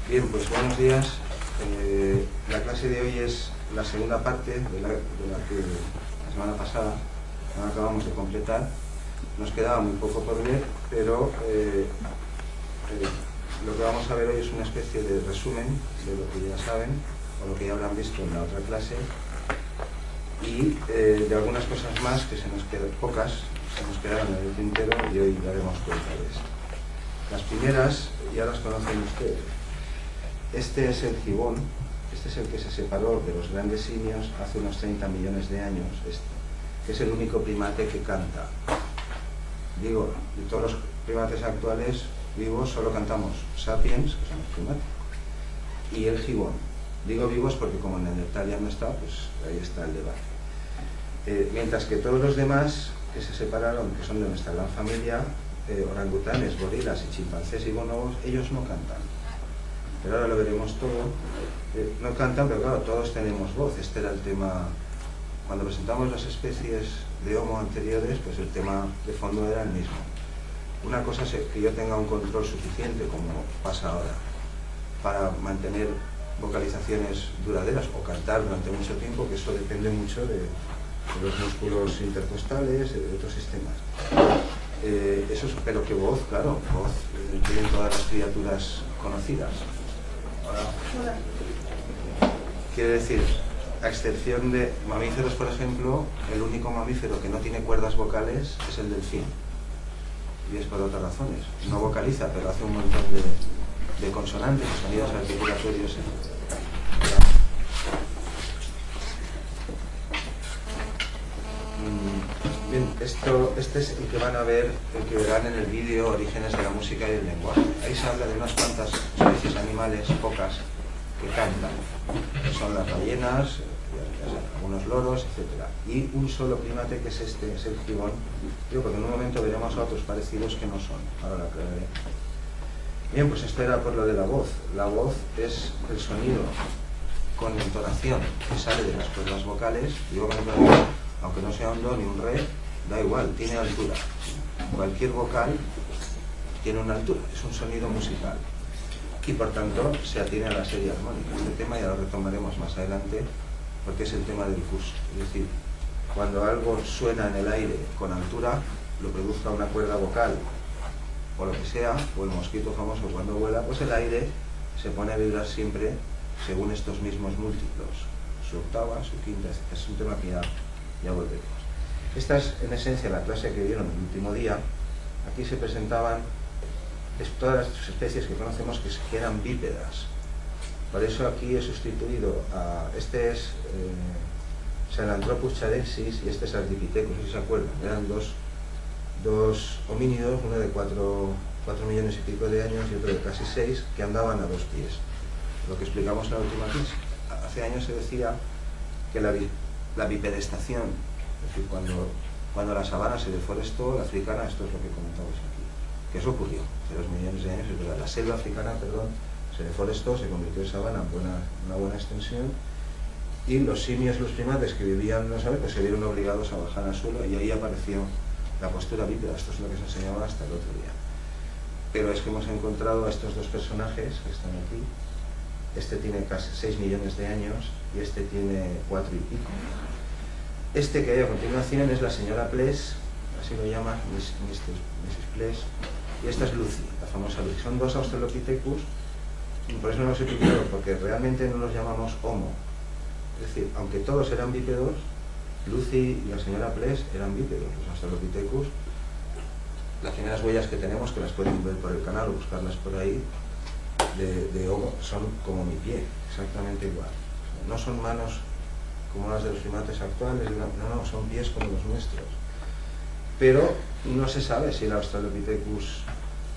Bien, pues buenos días. La clase de hoy es la segunda parte de la que la semana pasada no acabamos de completar. Nos quedaba muy poco por ver, pero lo que vamos a ver hoy es una especie de resumen de lo que ya saben o lo que ya habrán visto en la otra clase y de algunas cosas más que se nos quedan, pocas, se nos quedaron en el tintero y hoy daremos cuenta de esto. Las primeras ya las conocen ustedes. Este es el gibón, este es el que se separó de los grandes simios hace unos 30 millones de años, que es el único primate que canta. Digo, de todos los primates actuales vivos solo cantamos sapiens, que son los primates, y el gibón. Digo vivos porque como Neandertal ya no está, pues ahí está el debate. Mientras que todos los demás que se separaron, que son de nuestra gran familia, orangutanes, gorilas y chimpancés y bonobos, ellos no cantan. Pero ahora lo veremos todo. No cantan, pero claro, todos tenemos voz. Este era el tema, cuando presentamos las especies de Homo anteriores, pues el tema de fondo era el mismo. Una cosa es que yo tenga un control suficiente, como pasa ahora, para mantener vocalizaciones duraderas o cantar durante mucho tiempo, que eso depende mucho de los músculos intercostales, de otros sistemas. Eso es, pero que voz, claro, voz tienen todas las criaturas conocidas. Ahora, quiere decir, a excepción de mamíferos, por ejemplo, el único mamífero que no tiene cuerdas vocales es el delfín. Y es por otras razones. No vocaliza, pero hace un montón de consonantes, sonidos articulatorios. Bien, este es el que van a ver, el que verán en el vídeo Orígenes de la música y el lenguaje. Ahí se habla de unas cuantas especies animales, pocas, que cantan, que son las ballenas, algunos loros, etc. Y un solo primate que es este, es el gibón, porque en un momento veremos a otros parecidos que no son, ahora lo aclararé. Bien, pues esto era por lo de la voz. La voz es el sonido con entonación que sale de las cuerdas vocales, digo con entonación, aunque no sea un do ni un re, da igual, tiene altura. Cualquier vocal tiene una altura, es un sonido musical. Y por tanto se atiene a la serie armónica. Este tema ya lo retomaremos más adelante porque es el tema del curso. Es decir, cuando algo suena en el aire con altura, lo produzca una cuerda vocal o lo que sea, o el mosquito famoso cuando vuela, pues el aire se pone a vibrar siempre según estos mismos múltiplos, su octava, su quinta, etc. Es un tema que ya volveremos. Esta es en esencia la clase que vieron el último día. Aquí se presentaban todas las especies que conocemos que eran bípedas. Por eso aquí he sustituido a este es Sahelanthropus chadensis y este es Ardipithecus, si se acuerdan. Eran dos homínidos, uno de 4 millones y pico de años y otro de casi 6, que andaban a 2 pies. Lo que explicamos en la última clase. Hace años se decía que la bipedestación, es decir, cuando la sabana se deforestó, la africana, esto es lo que comentamos aquí, que eso ocurrió hace 2 millones de años, es verdad, la selva africana, perdón, se deforestó, se convirtió en sabana una buena extensión, y los simios, los primates que vivían, no sabe, pues se vieron obligados a bajar al suelo y ahí apareció la postura bípeda. Esto es lo que se enseñaba hasta el otro día. Pero es que hemos encontrado a estos dos personajes que están aquí. Este tiene casi 6 millones de años y este tiene 4 y pico. Este que hay a continuación es la señora Pless, así lo llama Mrs. Pless, y esta es Lucy, la famosa Lucy. Son dos Australopithecus, y por eso no los he pintado, porque realmente no los llamamos Homo. Es decir, aunque todos eran bípedos, Lucy y la señora Pless eran bípedos. Los Australopithecus, las primeras huellas que tenemos, que las pueden ver por el canal o buscarlas por ahí, de Homo, son como mi pie, exactamente igual. O sea, no son manos como las de los primates actuales, no, son pies como los nuestros. Pero no se sabe si el Australopithecus,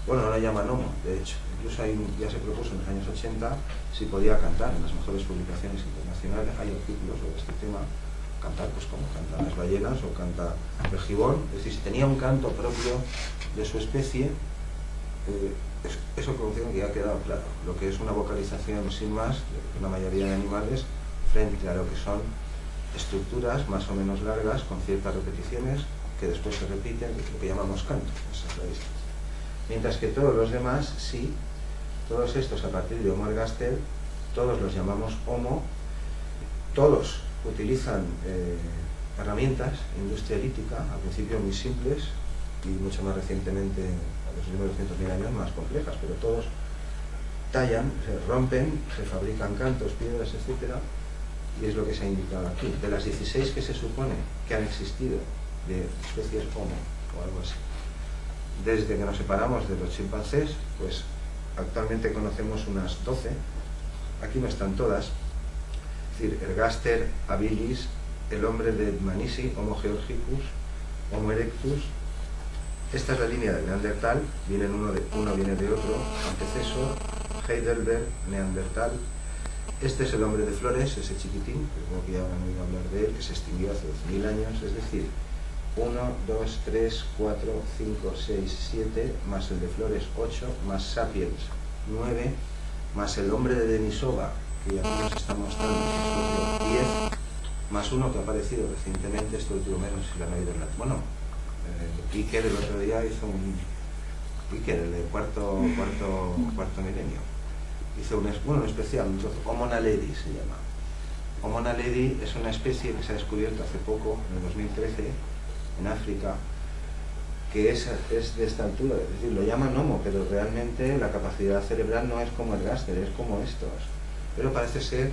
bueno, no lo llaman Homo, de hecho. Incluso ya se propuso en los años 80 si podía cantar. En las mejores publicaciones internacionales hay artículos sobre este tema. Cantar, pues como cantan las ballenas o canta el gibón. Es decir, si tenía un canto propio de su especie, eso considero que ya ha quedado claro. Lo que es una vocalización sin más de una mayoría de animales frente a lo que son estructuras más o menos largas con ciertas repeticiones que después se repiten, que es lo que llamamos canto. Esa es la distancia. Mientras que todos los demás sí todos estos a partir de Homo ergaster, todos los llamamos Homo, todos utilizan herramientas, industria lítica, al principio muy simples y mucho más recientemente, a los últimos 200.000 años, más complejas, pero todos tallan, se rompen, se fabrican cantos, piedras, etc. Y es lo que se ha indicado aquí. De las 16 que se supone que han existido de especies Homo o algo así, desde que nos separamos de los chimpancés, pues actualmente conocemos unas 12. Aquí no están todas. Es decir, ergaster habilis, el hombre de Dmanisi, Homo georgicus, Homo erectus. Esta es la línea del Neandertal, uno viene de otro, antecesor, Heidelberg, Neandertal. Este es el hombre de Flores, ese chiquitín, que supongo que ya habrán oído hablar de él, que se extinguió hace 12.000 años, es decir, 1, 2, 3, 4, 5, 6, 7, más el de Flores 8, más Sapiens 9, más el hombre de Denisova, que aquí nos está mostrando que es 10, más uno que ha aparecido recientemente, este último mes, no sé si lo han oído en la... Bueno, Iker el otro día hizo un... Iker, el de cuarto milenio, hizo un especial, un trozo, Homo naledi se llama. Homo naledi es una especie que se ha descubierto hace poco, en el 2013, en África, que es de esta altura, es decir, lo llaman Homo, pero realmente la capacidad cerebral no es como el Ergaster, es como estos. Pero parece ser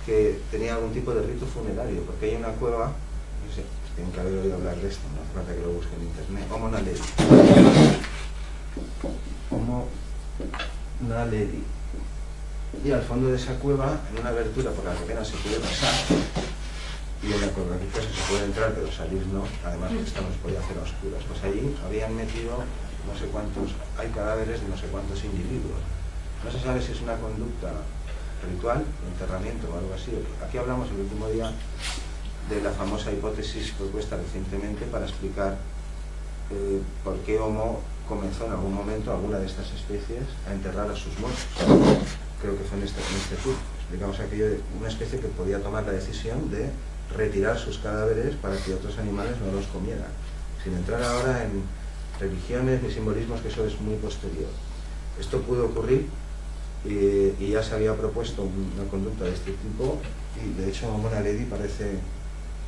que tenía algún tipo de rito funerario, porque hay una cueva, no sé, tienen que haber oído hablar de esto, no hace falta que lo busquen en internet, Homo naledi. Homo naledi. Y al fondo de esa cueva, en una abertura por la que apenas se puede pasar, y en la cueva que se puede entrar pero salir no, además esto no se podía hacer a oscuras, pues allí habían metido no sé cuántos, hay cadáveres de no sé cuántos individuos. No se sabe si es una conducta ritual, enterramiento o algo así. Aquí hablamos el último día de la famosa hipótesis propuesta recientemente para explicar por qué Homo comenzó en algún momento, alguna de estas especies, a enterrar a sus muertos. Creo que fue en este tour. Explicamos aquello de una especie que podía tomar la decisión de retirar sus cadáveres para que otros animales no los comieran. Sin entrar ahora en religiones ni simbolismos, que eso es muy posterior. Esto pudo ocurrir y ya se había propuesto una conducta de este tipo y de hecho Homo naledi parece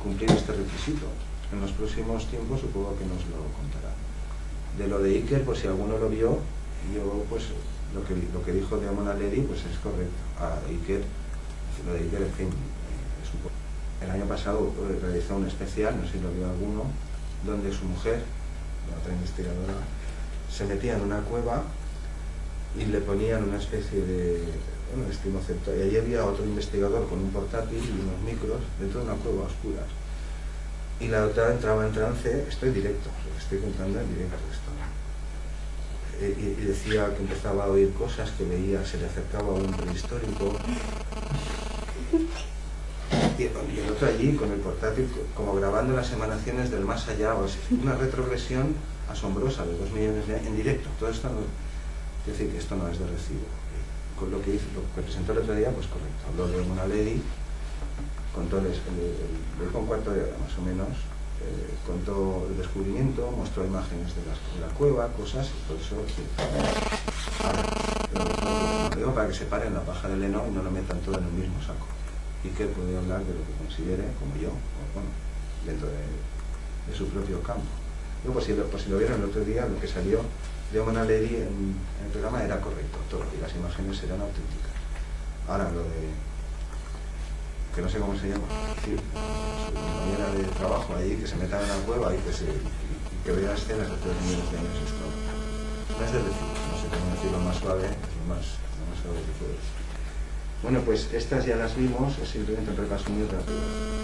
cumplir este requisito. En los próximos tiempos supongo que nos lo contará. De lo de Iker, pues si alguno lo vio, yo pues lo que dijo de Homo naledi pues es correcto. Iker, lo de Iker, en fin, el año pasado realizó un especial, no sé si lo vio alguno, donde su mujer, la otra investigadora, se metía en una cueva y le ponían una especie de estimoceptor, y allí había otro investigador con un portátil y unos micros dentro de una cueva a oscuras. Y la otra entraba en trance, estoy directo, lo que estoy contando en directo esto. Y decía que empezaba a oír cosas, que veía, se le acercaba a un prehistórico. Y el otro allí con el portátil, como grabando las emanaciones del más allá, o sea, una retrogresión asombrosa de 2 millones de años, en directo. Todo esto no, es decir, que esto no es de recibo. Con lo que presentó el otro día, pues correcto. Habló de Homo naledi, contó con cuarto de hora más o menos, contó el descubrimiento, mostró imágenes de la cueva, cosas, y por eso lo digo para que separen la paja del heno y no lo metan todo en el mismo saco. Y que puede hablar de lo que considere, como yo, o bueno, dentro de su propio campo. Yo, pues si lo vieron el otro día, lo que salió de Homo naledi en el programa era correcto, todo, y las imágenes eran auténticas. Ahora lo de, que no sé cómo se llama, es decir, su compañera de trabajo ahí, que se meta en una cueva y que vea escenas de 3 millones de años, esto no es de decir, no sé cómo decirlo más suave, es lo más suave que puedo decir. Bueno, pues estas ya las vimos, es simplemente un repaso muy rápido.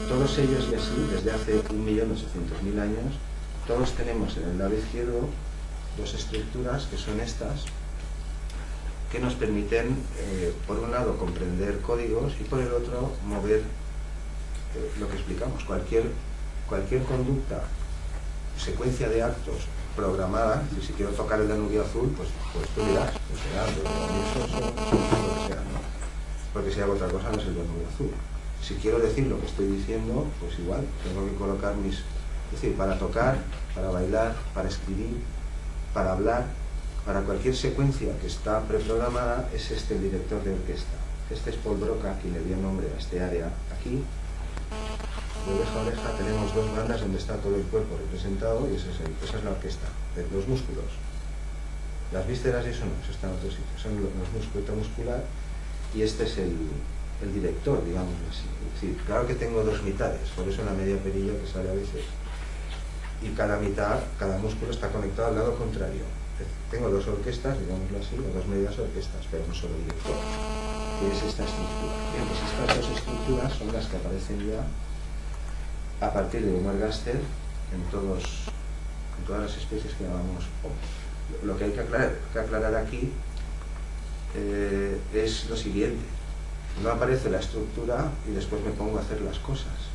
Todos ellos y así, desde hace 1.800.000 años, todos tenemos en el lado izquierdo 2 estructuras que son estas, que nos permiten, por un lado, comprender códigos y por el otro, mover lo que explicamos. Cualquier conducta, secuencia de actos programada, y si quiero tocar el Danubio azul, pues tú dirás, pues será, pero a mí eso lo que sea, ¿no? Porque si hago otra cosa no es el Danubio azul. Si quiero decir lo que estoy diciendo, pues igual, tengo que colocar es decir, para tocar, para bailar, para escribir, para hablar, Para cualquier secuencia que está preprogramada es el director de orquesta. Este es Paul Broca, quien le dio nombre a este área. Aquí, de oreja a oreja, tenemos dos bandas donde está todo el cuerpo representado y esa es la orquesta, los músculos. Las vísceras y eso no, eso está en otro sitio, son los músculos muscular y este es el director, digamos así. Es decir, claro que tengo dos mitades, por eso la media perilla que sale a veces. Y cada mitad, cada músculo está conectado al lado contrario. Tengo dos orquestas, digámoslo así, o dos medias orquestas, pero un solo director, que es esta estructura. Bien, pues estas dos estructuras son las que aparecen ya a partir de Homo ergaster en todas las especies que llamamos Homo. Lo que hay que aclarar aquí es lo siguiente: no aparece la estructura y después me pongo a hacer las cosas,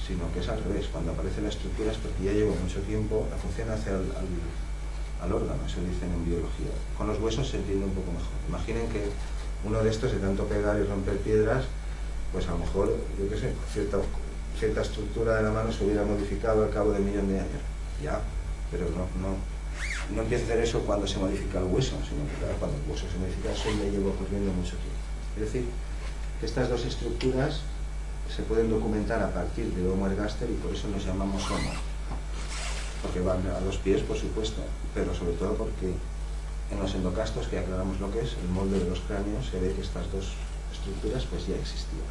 sino que es al revés. Cuando aparece la estructura es porque ya llevo mucho tiempo, la función hace al órgano, eso dicen en biología. Con los huesos se entiende un poco mejor. Imaginen que uno de estos, de tanto pegar y romper piedras, pues a lo mejor, yo qué sé, cierta estructura de la mano se hubiera modificado al cabo de 1 millón de años. Ya, pero no empieza a hacer eso cuando se modifica el hueso, sino que claro, cuando el hueso se modifica, eso ya lleva ocurriendo mucho tiempo. Es decir, que estas dos estructuras se pueden documentar a partir de Homo ergaster y por eso nos llamamos Homo. Porque van a 2 pies, por supuesto, pero sobre todo porque en los endocastos, que aclaramos lo que es, el molde de los cráneos, se ve que estas dos estructuras pues ya existían.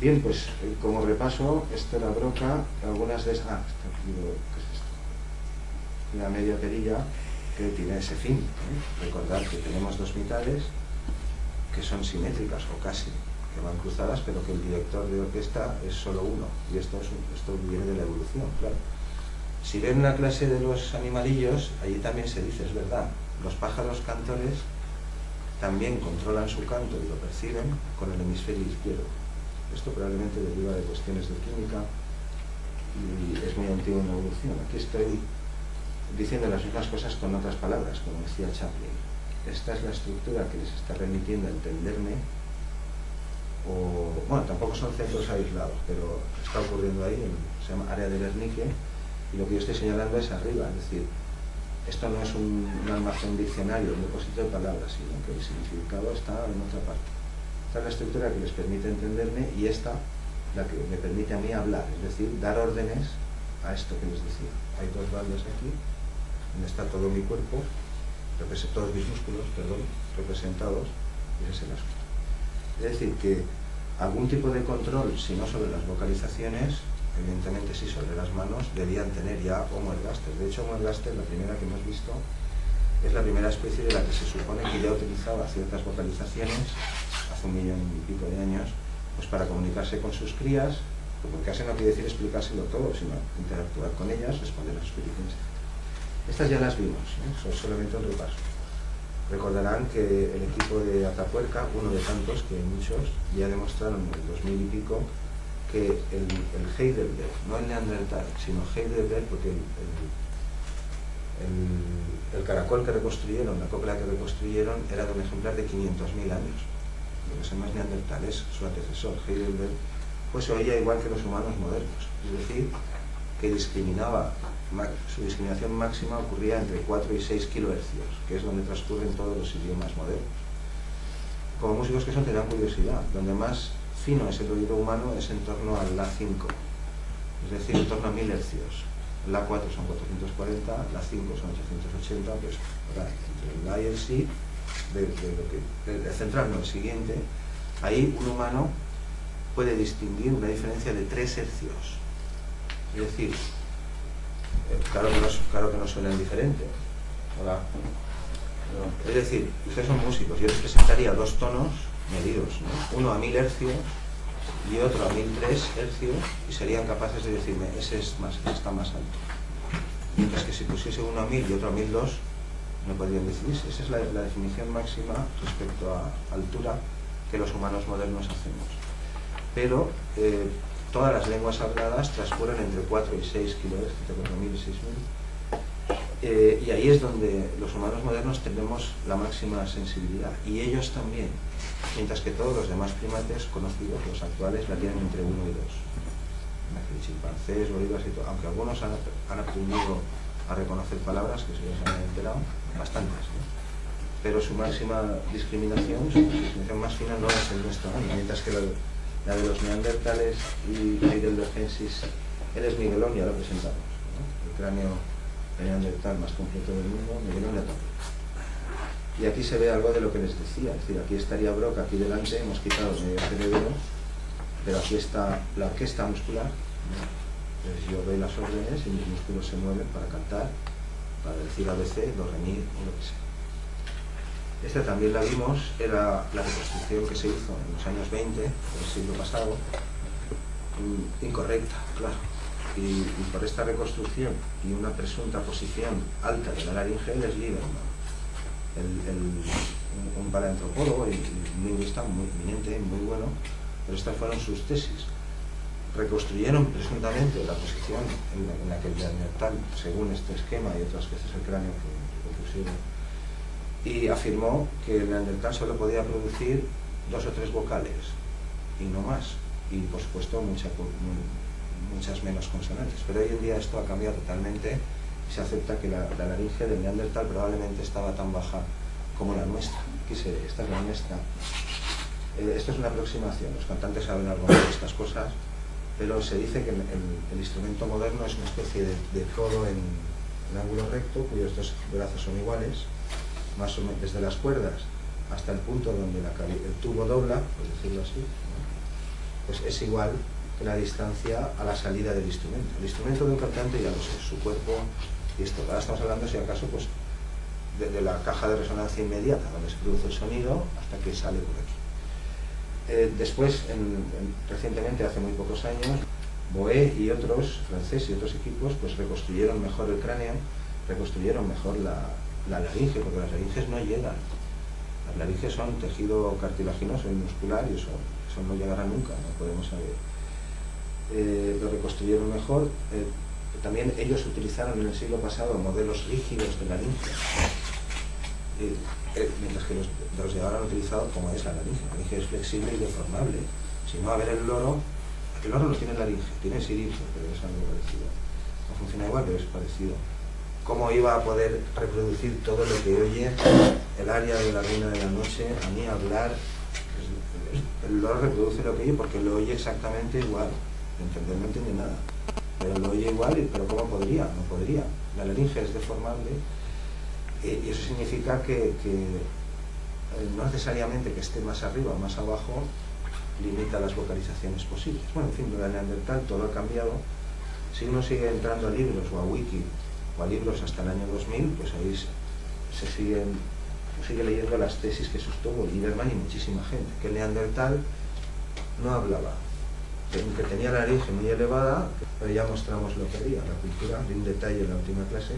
Bien, pues como repaso, esto era Broca, algunas de esas... ¿qué es esto? La media perilla, que tiene ese fin. Recordad que tenemos dos mitades que son simétricas o casi, que van cruzadas, pero que el director de orquesta es solo uno, y esto viene de la evolución, claro. Si ven la clase de los animalillos, allí también se dice, es verdad, los pájaros cantores también controlan su canto y lo perciben con el hemisferio izquierdo. Esto probablemente deriva de cuestiones de química y es muy antiguo en la evolución. Aquí estoy diciendo las mismas cosas con otras palabras, como decía Chaplin. Esta es la estructura que les está permitiendo entenderme, bueno, tampoco son centros aislados, pero está ocurriendo ahí, se llama área de Wernicke, y lo que yo estoy señalando es arriba, es decir, esto no es un almacén diccionario, un depósito de palabras, sino que el significado está en otra parte. Esta es la estructura que les permite entenderme y esta la que me permite a mí hablar, es decir, dar órdenes a esto que les decía. Hay dos bandas aquí, donde está todo mi cuerpo, todos mis músculos, representados, y ese es el asunto. Es decir, que algún tipo de control, si no sobre las vocalizaciones, evidentemente sí sobre las manos, debían tener ya Homo ergaster. De hecho, Homo ergaster, la primera que hemos visto, es la primera especie de la que se supone que ya utilizaba ciertas vocalizaciones hace 1 millón y pico de años, pues para comunicarse con sus crías. Comunicarse no quiere decir explicárselo todo, sino interactuar con ellas, responder a sus peticiones. Estas ya las vimos, son solamente un repaso. Recordarán que el equipo de Atapuerca, uno de tantos que muchos, ya demostraron en el 2000 y pico que el Heidelberg, no el Neandertal, sino Heidelberg, porque el caracol que reconstruyeron, la cópula que reconstruyeron, era de un ejemplar de 500.000 años. Lo que se llama Neandertal es su antecesor, Heidelberg, pues se oía igual que los humanos modernos, es decir, que discriminaba, su discriminación máxima ocurría entre 4 y 6 kilohercios, que es donde transcurren todos los idiomas modernos. Como músicos que son, te dan curiosidad, donde más fino es el oído humano es en torno al La5, es decir, en torno a 1000 hercios. La 4 son 440, la 5 son 880, pues entre el La y el Si, el central no, el siguiente, ahí un humano puede distinguir una diferencia de 3 hercios. Es decir, claro que no suenan diferente. Hola. Es decir, ustedes son músicos, yo les presentaría 2 tonos medidos, ¿no? Uno a 1000 hercios y otro a 1003 hercios, y serían capaces de decirme, ese está más alto. Mientras que si pusiese uno a 1000 y otro a 1002, no podrían decidirse. Esa es la definición máxima respecto a altura que los humanos modernos hacemos. Pero todas las lenguas habladas transcurren entre 4 y 6 kHz, entre 4.000 y 6.000. Y ahí es donde los humanos modernos tenemos la máxima sensibilidad, y ellos también, mientras que todos los demás primates conocidos, los actuales, la tienen entre 1 y 2. Chimpancés, gorilas y todo, aunque algunos han aprendido a reconocer palabras, que se les han enterado, bastantes, ¿no? Pero su máxima discriminación, su discriminación más fina no es el nuestro, ¿no? Mientras que la de los neandertales y heidelbergensis, él es Miguelón, ya lo presentamos, ¿no? El cráneo neandertal más completo del mundo, Miguelón de Atoll. Y aquí se ve algo de lo que les decía, es decir, aquí estaría Brock, aquí delante, hemos quitado medio cerebro, pero aquí está la orquesta muscular, ¿no? Entonces yo doy las órdenes y mis músculos se mueven para cantar, para decir ABC, do, re, mi o lo que sea. Esta también la vimos, era la reconstrucción que se hizo en los años 20 del siglo pasado, incorrecta, claro. Y por esta reconstrucción y una presunta posición alta de la laringe les Lieberman, un paleantropólogo y un lingüista muy eminente, muy bueno, pero estas fueron sus tesis. Reconstruyeron presuntamente la posición en la que el neandertal, según este esquema y otras veces el cráneo que pusieron, y afirmó que el neandertal solo podía producir 2 o 3 vocales y no más, y por supuesto muchas menos consonantes. Pero hoy en día esto ha cambiado totalmente y se acepta que la laringe del neandertal probablemente estaba tan baja como la nuestra. Aquí se ve, esta es la nuestra. Esto es una aproximación, los cantantes saben algo de estas cosas, pero se dice que el instrumento moderno es una especie de codo en ángulo recto, cuyos 2 brazos son iguales, más o menos desde las cuerdas hasta el punto donde el tubo dobla, por decirlo así, ¿no? Pues es igual que la distancia a la salida del instrumento. El instrumento de un cantante, ya lo sé, su cuerpo y esto. Ahora estamos hablando, si acaso, pues de la caja de resonancia inmediata, donde se produce el sonido, hasta que sale por aquí. Después, recientemente, hace muy pocos años, Boé y otros, franceses y otros equipos, pues reconstruyeron mejor el cráneo, reconstruyeron mejor la laringe, porque las laringes no llegan. Las laringes son tejido cartilaginoso y muscular y eso no llegará nunca, no podemos saber. Lo reconstruyeron mejor. También ellos utilizaron en el siglo pasado modelos rígidos de laringe, mientras que los de ahora han utilizado como es la laringe. La laringe es flexible y deformable. Si no, a ver el loro no tiene laringe, tiene siringe, pero es algo parecido. No funciona igual, pero es parecido. ¿Cómo iba a poder reproducir todo lo que oye el aria de la reina de la noche, a mí hablar? El loro reproduce lo que oye porque lo oye exactamente igual. Entender no entiende nada, pero lo oye igual, pero ¿cómo podría? No podría. La laringe es deformable y eso significa que no necesariamente que esté más arriba o más abajo limita las vocalizaciones posibles. Bueno, en fin, lo del neandertal todo ha cambiado. Si uno sigue entrando a libros o a wiki o a libros hasta el año 2000, pues ahí se sigue leyendo las tesis que sostuvo Lieberman y muchísima gente, que el neandertal no hablaba, que tenía la laringe muy elevada, pero ya mostramos lo que había, la cultura, de un detalle en la última clase,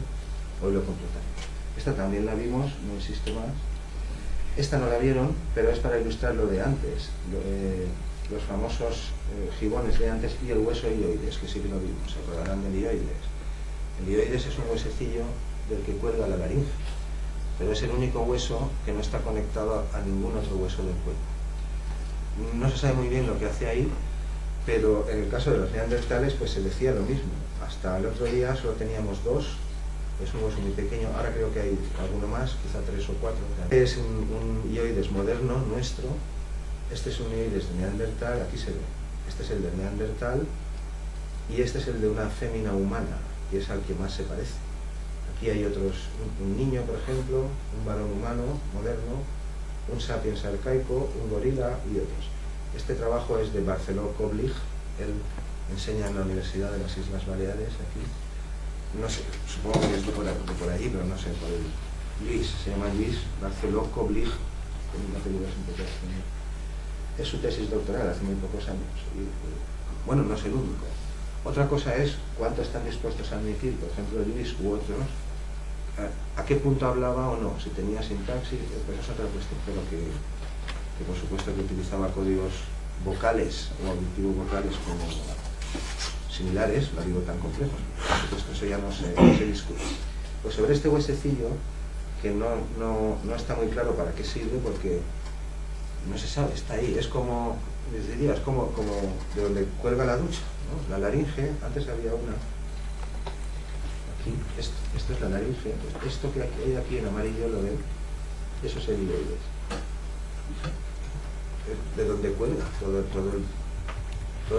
hoy lo completaremos. Esta también la vimos, no insisto más. Esta no la vieron, pero es para ilustrar lo de antes, los famosos gibones de antes y el hueso hioides, que sí que lo vimos, se acordarán del hioides. El hioides es un huesecillo del que cuelga la laringe, pero es el único hueso que no está conectado a ningún otro hueso del cuerpo. No se sabe muy bien lo que hace ahí, pero en el caso de los neandertales pues se decía lo mismo. Hasta el otro día solo teníamos 2, es un hueso muy pequeño, ahora creo que hay alguno más, quizá 3 o 4. Es un hioides moderno nuestro, este es un hioides de neandertal, aquí se ve, este es el de neandertal y este es el de una fémina humana, que es al que más se parece. Aquí hay otros, un niño por ejemplo, un varón humano moderno, un sapiens arcaico, un gorila y otros. Este trabajo es de Barceló Koblich, él enseña en la Universidad de las Islas Baleares, aquí. No sé, supongo que es de por ahí, pero no sé, por el Luis, se llama Luis Barceló Koblich, tiene un apellido un poco español. Es su tesis doctoral hace muy pocos años. Y, bueno, no es el único. Otra cosa es cuánto están dispuestos a admitir, por ejemplo, Luis u otros, a qué punto hablaba o no, si tenía sintaxis, pues es otra cuestión, pero que por supuesto que utilizaba códigos vocales o auditivos vocales como similares, no digo tan complejos, por supuesto eso ya no se discute. Pues sobre este huesecillo, que no está muy claro para qué sirve, porque no se sabe, está ahí, es como, les diría, es como de donde cuelga la ducha, ¿no? La laringe, antes había una, Aquí, esto es la laringe. Esto que hay aquí en amarillo, lo ven, eso es el hioides. De donde cuelga todo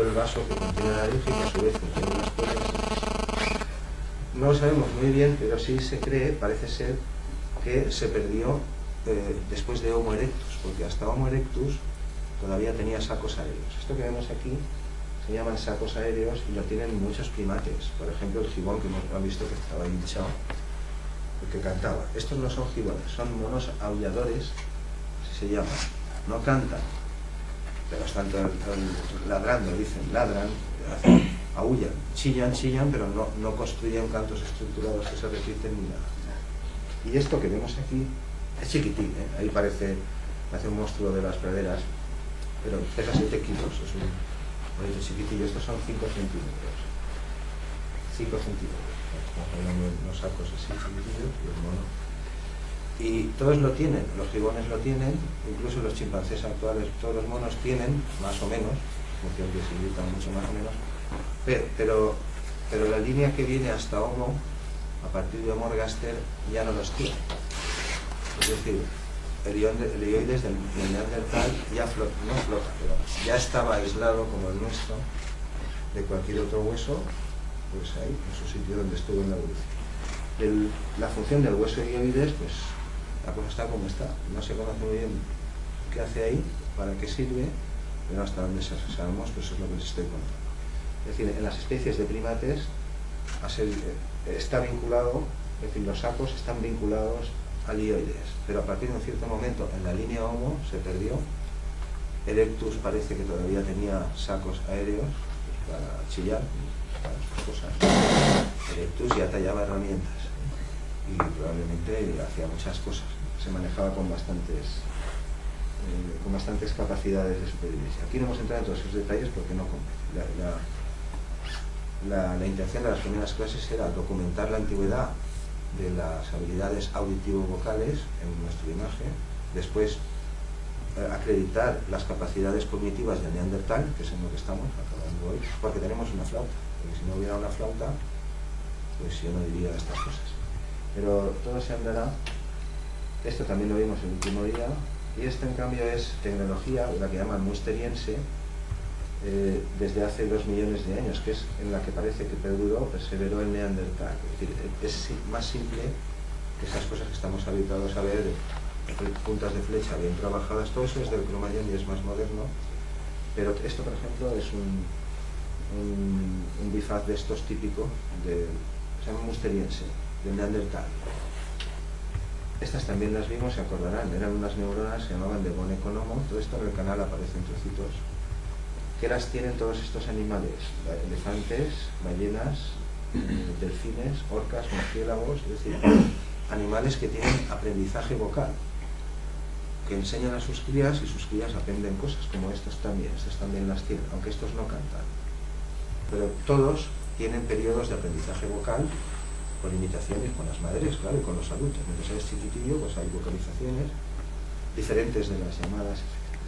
el vaso que contiene la laringe, que a su vez contiene las cuerdas. No lo sabemos muy bien, pero sí se cree, parece ser, que se perdió después de Homo erectus, porque hasta Homo erectus todavía tenía sacos aéreos. Esto que vemos aquí se llaman sacos aéreos y lo tienen muchos primates. Por ejemplo, el gibón, que hemos visto que estaba hinchado, el que cantaba. Estos no son gibones, son monos aulladores, así se llaman. No cantan, pero están ladrando, dicen, ladran, aullan, chillan, pero no construyen cantos estructurados que se repiten ni nada. Y esto que vemos aquí es chiquitín, ¿eh? Ahí parece un monstruo de las praderas, pero pesa 7 kilos, es un bonito chiquitillo. Estos son 5 centímetros. 5 centímetros. Estamos hablando de unos sacos así chiquitillos y el mono. Y todos lo tienen, los gibones lo tienen, incluso los chimpancés actuales, todos los monos tienen, más o menos, en función de si gritan mucho más o menos, pero la línea que viene hasta Homo, a partir de Homo ergaster, ya no los tiene. Es decir, el hioides del Neandertal ya no flota, pero ya estaba aislado, como el nuestro, de cualquier otro hueso, pues ahí, en su sitio donde estuvo en la evolución. La función del hueso hioides, pues la cosa está como está. No se conoce muy bien qué hace ahí, para qué sirve, pero hasta donde sabemos, pues es lo que les estoy contando. Es decir, en las especies de primates está vinculado, es decir, los sacos están vinculados al hioides, pero a partir de un cierto momento en la línea Homo se perdió. Erectus parece que todavía tenía sacos aéreos para chillar, para sus cosas. Erectus ya tallaba herramientas y probablemente hacía muchas cosas, se manejaba con bastantes capacidades de supervivencia. Aquí no hemos entrado en todos esos detalles porque no compete. La intención de las primeras clases era documentar la antigüedad de las habilidades auditivo-vocales en nuestra imagen, después acreditar las capacidades cognitivas del Neandertal, que es en lo que estamos acabando hoy, porque tenemos una flauta, porque si no hubiera una flauta, pues yo no diría estas cosas. Pero todo se andará. Esto también lo vimos el último día, y esto en cambio es tecnología, la que llaman musteriense, desde hace 2 millones de años, que es en la que parece que perseveró el Neandertal. Es decir, es más simple que esas cosas que estamos habituados a ver, puntas de flecha bien trabajadas. Todo eso es del Cro-Magnon y es más moderno, pero esto, por ejemplo, es un bifaz de estos típico, se llama musteriense, del Neandertal. Estas también las vimos, se acordarán, eran unas neuronas, se llamaban de von Economo. Todo esto en el canal aparece en trocitos. ¿Qué las tienen todos estos animales? Elefantes, ballenas, delfines, orcas, murciélagos, es decir, animales que tienen aprendizaje vocal, que enseñan a sus crías y sus crías aprenden cosas, como estos también las tienen, aunque estos no cantan. Pero todos tienen periodos de aprendizaje vocal con imitaciones con las madres, claro, y con los adultos. Mientras eres chiquitillo, pues hay vocalizaciones diferentes de las llamadas.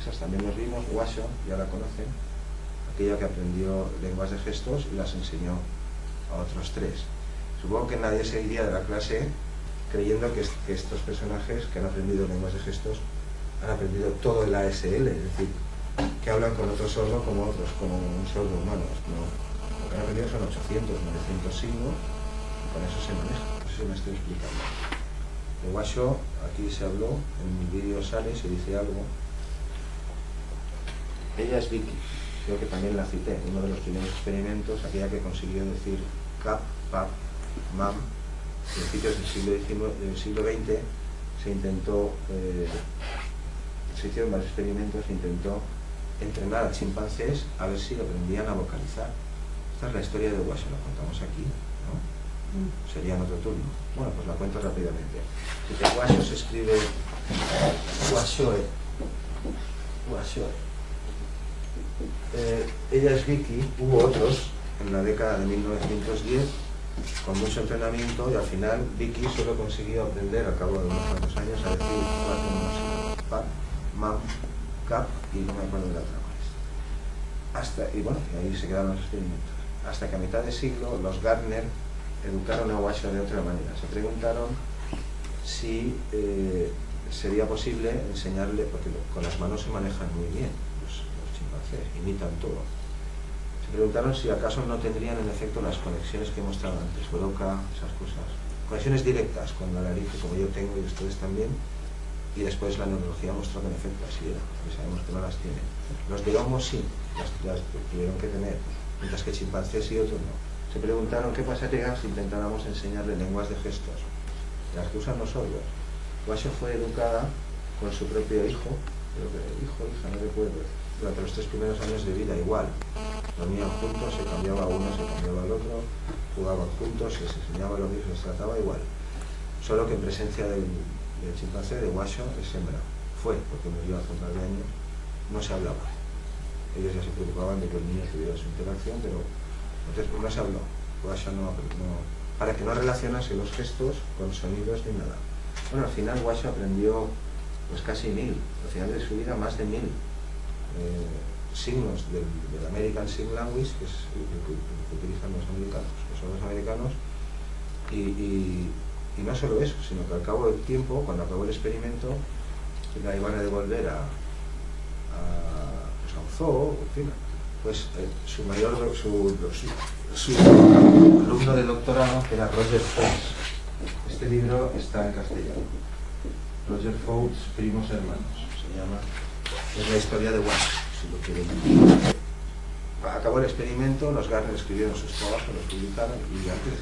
Esas también las vimos. Washoe, ya la conocen, aquella que aprendió lenguas de gestos y las enseñó a otros 3. Supongo que nadie se iría de la clase creyendo que estos personajes que han aprendido lenguas de gestos han aprendido todo el ASL, es decir, que hablan con otro sordo como un sordo humano. No, lo que han aprendido son 800, 900 signos, y con eso se maneja. No sé si me estoy explicando. De Washoe, aquí se habló, en mi vídeo sale, se dice algo. Ella es Vicky, creo que también la cité, uno de los primeros experimentos, aquella que consiguió decir cap, pap, mam. A principios del siglo XX se intentó, se hicieron varios experimentos, se intentó entrenar a chimpancés a ver si aprendían a vocalizar. Esta es la historia de Washoe, la contamos aquí, ¿no? Sería en otro turno. Bueno, pues la cuento rápidamente. Washoe se escribe Washoe. Ella es Vicky, hubo otros en la década de 1910 con mucho entrenamiento, y al final Vicky solo consiguió aprender al cabo de unos cuantos años a decir 4 sílabas: pap, mam, cap, y no me acuerdo de la otra más. Y bueno, y ahí se quedaron los experimentos. Hasta que a mitad de siglo los Gardner educaron a Washoe de otra manera. Se preguntaron si sería posible enseñarle, porque con las manos se manejan muy bien los chimpancés, imitan todo. Se preguntaron si acaso no tendrían en efecto las conexiones que he mostrado antes, Broca, esas cosas, conexiones directas con la nariz, como yo tengo y ustedes también, y después la neurología mostró que en efecto así era, porque sabemos que no las tienen. Los de Homo sí, las tuvieron que tener, mientras que chimpancés y otros no. Se preguntaron qué pasaría si intentáramos enseñarle lenguas de gestos, las que usan los sordos. Washoe fue educada con su propio hijo, creo que hija, no recuerdo, durante los 3 primeros años de vida igual. Dormían juntos, se cambiaba uno, se cambiaba el otro, jugaban juntos, se les enseñaba lo mismo, se trataba igual. Solo que en presencia del chimpancé, de Washoe, es hembra. Fue, porque murió hace un par de años, no se hablaba. Ellos ya se preocupaban de que el niño tuviera su interacción, pero entonces no se habló. Washoe no, para que no relacionase los gestos con sonidos ni nada. Bueno, al final Washoe aprendió pues casi 1000, al final de su vida más de 1000 signos del American Sign Language, que es el que utilizan los americanos, que son los americanos, y no solo eso, sino que al cabo del tiempo, cuando acabó el experimento, la iban a devolver a un zoo, en fin, pues su alumno de doctorado, que era Roger Fox. Este libro está en castellano. Roger Fox, Primos Hermanos, se llama. Es la historia de Washoe, si lo quieren. Acabó el experimento, los Gardner escribieron sus trabajos, los publicaron, y antes,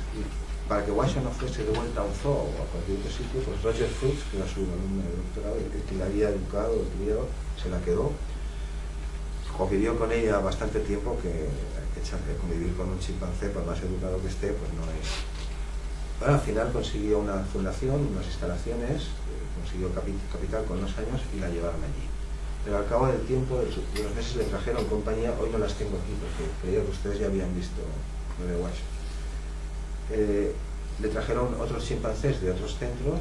para que Washoe no fuese de vuelta a un zoo o a cualquier otro sitio, pues Roger Fox, que era su alumno de doctorado, el que la había educado, se la quedó, convivió con ella bastante tiempo, que convivir con un chimpancé, por más educado que esté, pues no es. Bueno, al final consiguió una fundación, unas instalaciones, consiguió capital con los años y la llevaron allí. Pero al cabo del tiempo, de los meses, le trajeron compañía. Hoy no las tengo aquí porque creía que ustedes ya habían visto lo de Washoe. Le trajeron otros chimpancés de otros centros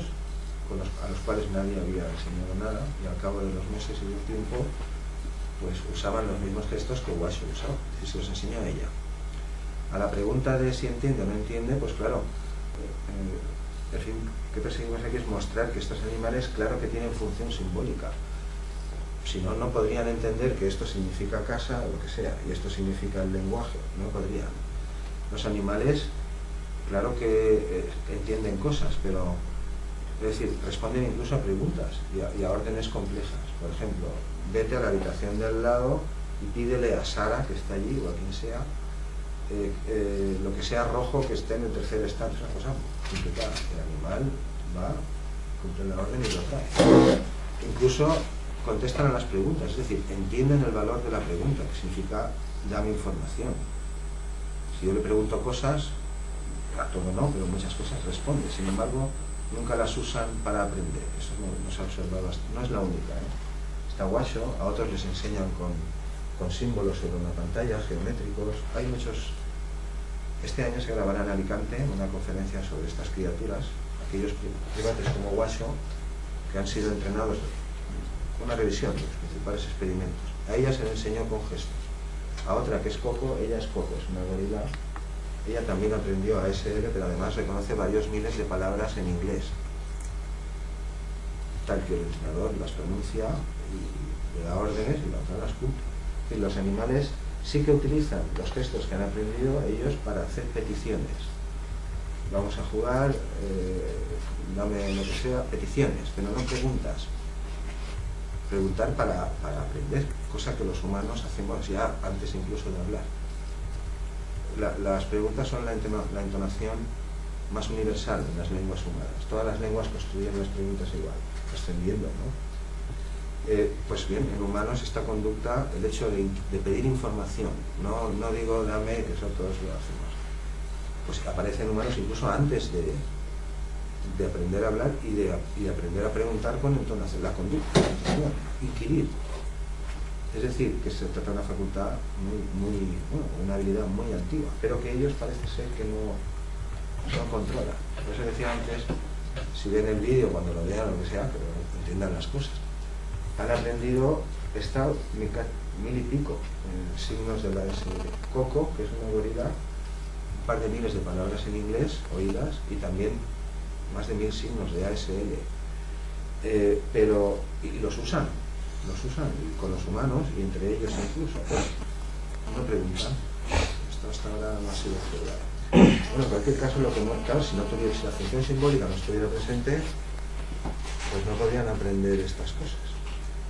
a los cuales nadie había enseñado nada, y al cabo de los meses y del tiempo pues usaban los mismos gestos que Washoe usaba, y se los enseñó a ella. A la pregunta de si entiende o no entiende, pues claro, el fin que perseguimos aquí es mostrar que estos animales, claro que tienen función simbólica. Si no, no podrían entender que esto significa casa o lo que sea, y esto significa el lenguaje, no podrían. Los animales, claro que entienden cosas, pero, es decir, responden incluso a preguntas y a órdenes complejas. Por ejemplo, vete a la habitación de al lado y pídele a Sara, que está allí, o a quien sea, lo que sea rojo que esté en el tercer estado. Es una cosa complicada. El animal va, cumple la orden y lo trae. Incluso contestan a las preguntas, es decir, entienden el valor de la pregunta, que significa dame información. Si yo le pregunto cosas, a todo no, pero muchas cosas responde. Sin embargo, nunca las usan para aprender. Eso no se ha observado hasta. No es la única, Está Washoe, a otros les enseñan con símbolos sobre una pantalla, geométricos. Hay muchos. Este año se grabará en Alicante una conferencia sobre estas criaturas, aquellos primates como Washoe, que han sido entrenados, una revisión de los principales experimentos. A ella se le enseñó con gestos. A otra, que es Coco, ella es Coco, es una gorila. Ella también aprendió ASL, pero además reconoce varios miles de palabras en inglés, tal que el entrenador las pronuncia y le da órdenes y las otra las cumple. Es decir, los animales sí que utilizan los gestos que han aprendido ellos para hacer peticiones. Vamos a jugar, dame lo que sea, peticiones, pero no preguntas. Preguntar para aprender, cosa que los humanos hacemos ya antes incluso de hablar. Las preguntas son la entonación más universal en las lenguas humanas. Todas las lenguas construyen las preguntas igual, ascendiendo, ¿no? Pues bien, en humanos esta conducta, el hecho de pedir información, no digo dame, que eso todos lo hacemos, pues aparece en humanos incluso antes de aprender a hablar y de aprender a preguntar con entonación, la conducta, la entonación, inquirir. Es decir, que se trata de una facultad una habilidad muy antigua, pero que ellos parece ser que no controlan. Por eso decía antes, si ven el vídeo, cuando lo vean, lo que sea, pero entiendan las cosas. Han aprendido 1000 y pico signos de la S. Coco, que es una gorila par de miles de palabras en inglés oídas y también más de 1000 signos de ASL. Pero y los usan con los humanos y entre ellos incluso. Una pregunta, esto hasta ahora no ha sido explorado. Bueno, en cualquier caso, lo que claro, si no tuviera, si la función simbólica no estuviera presente, pues no podrían aprender estas cosas.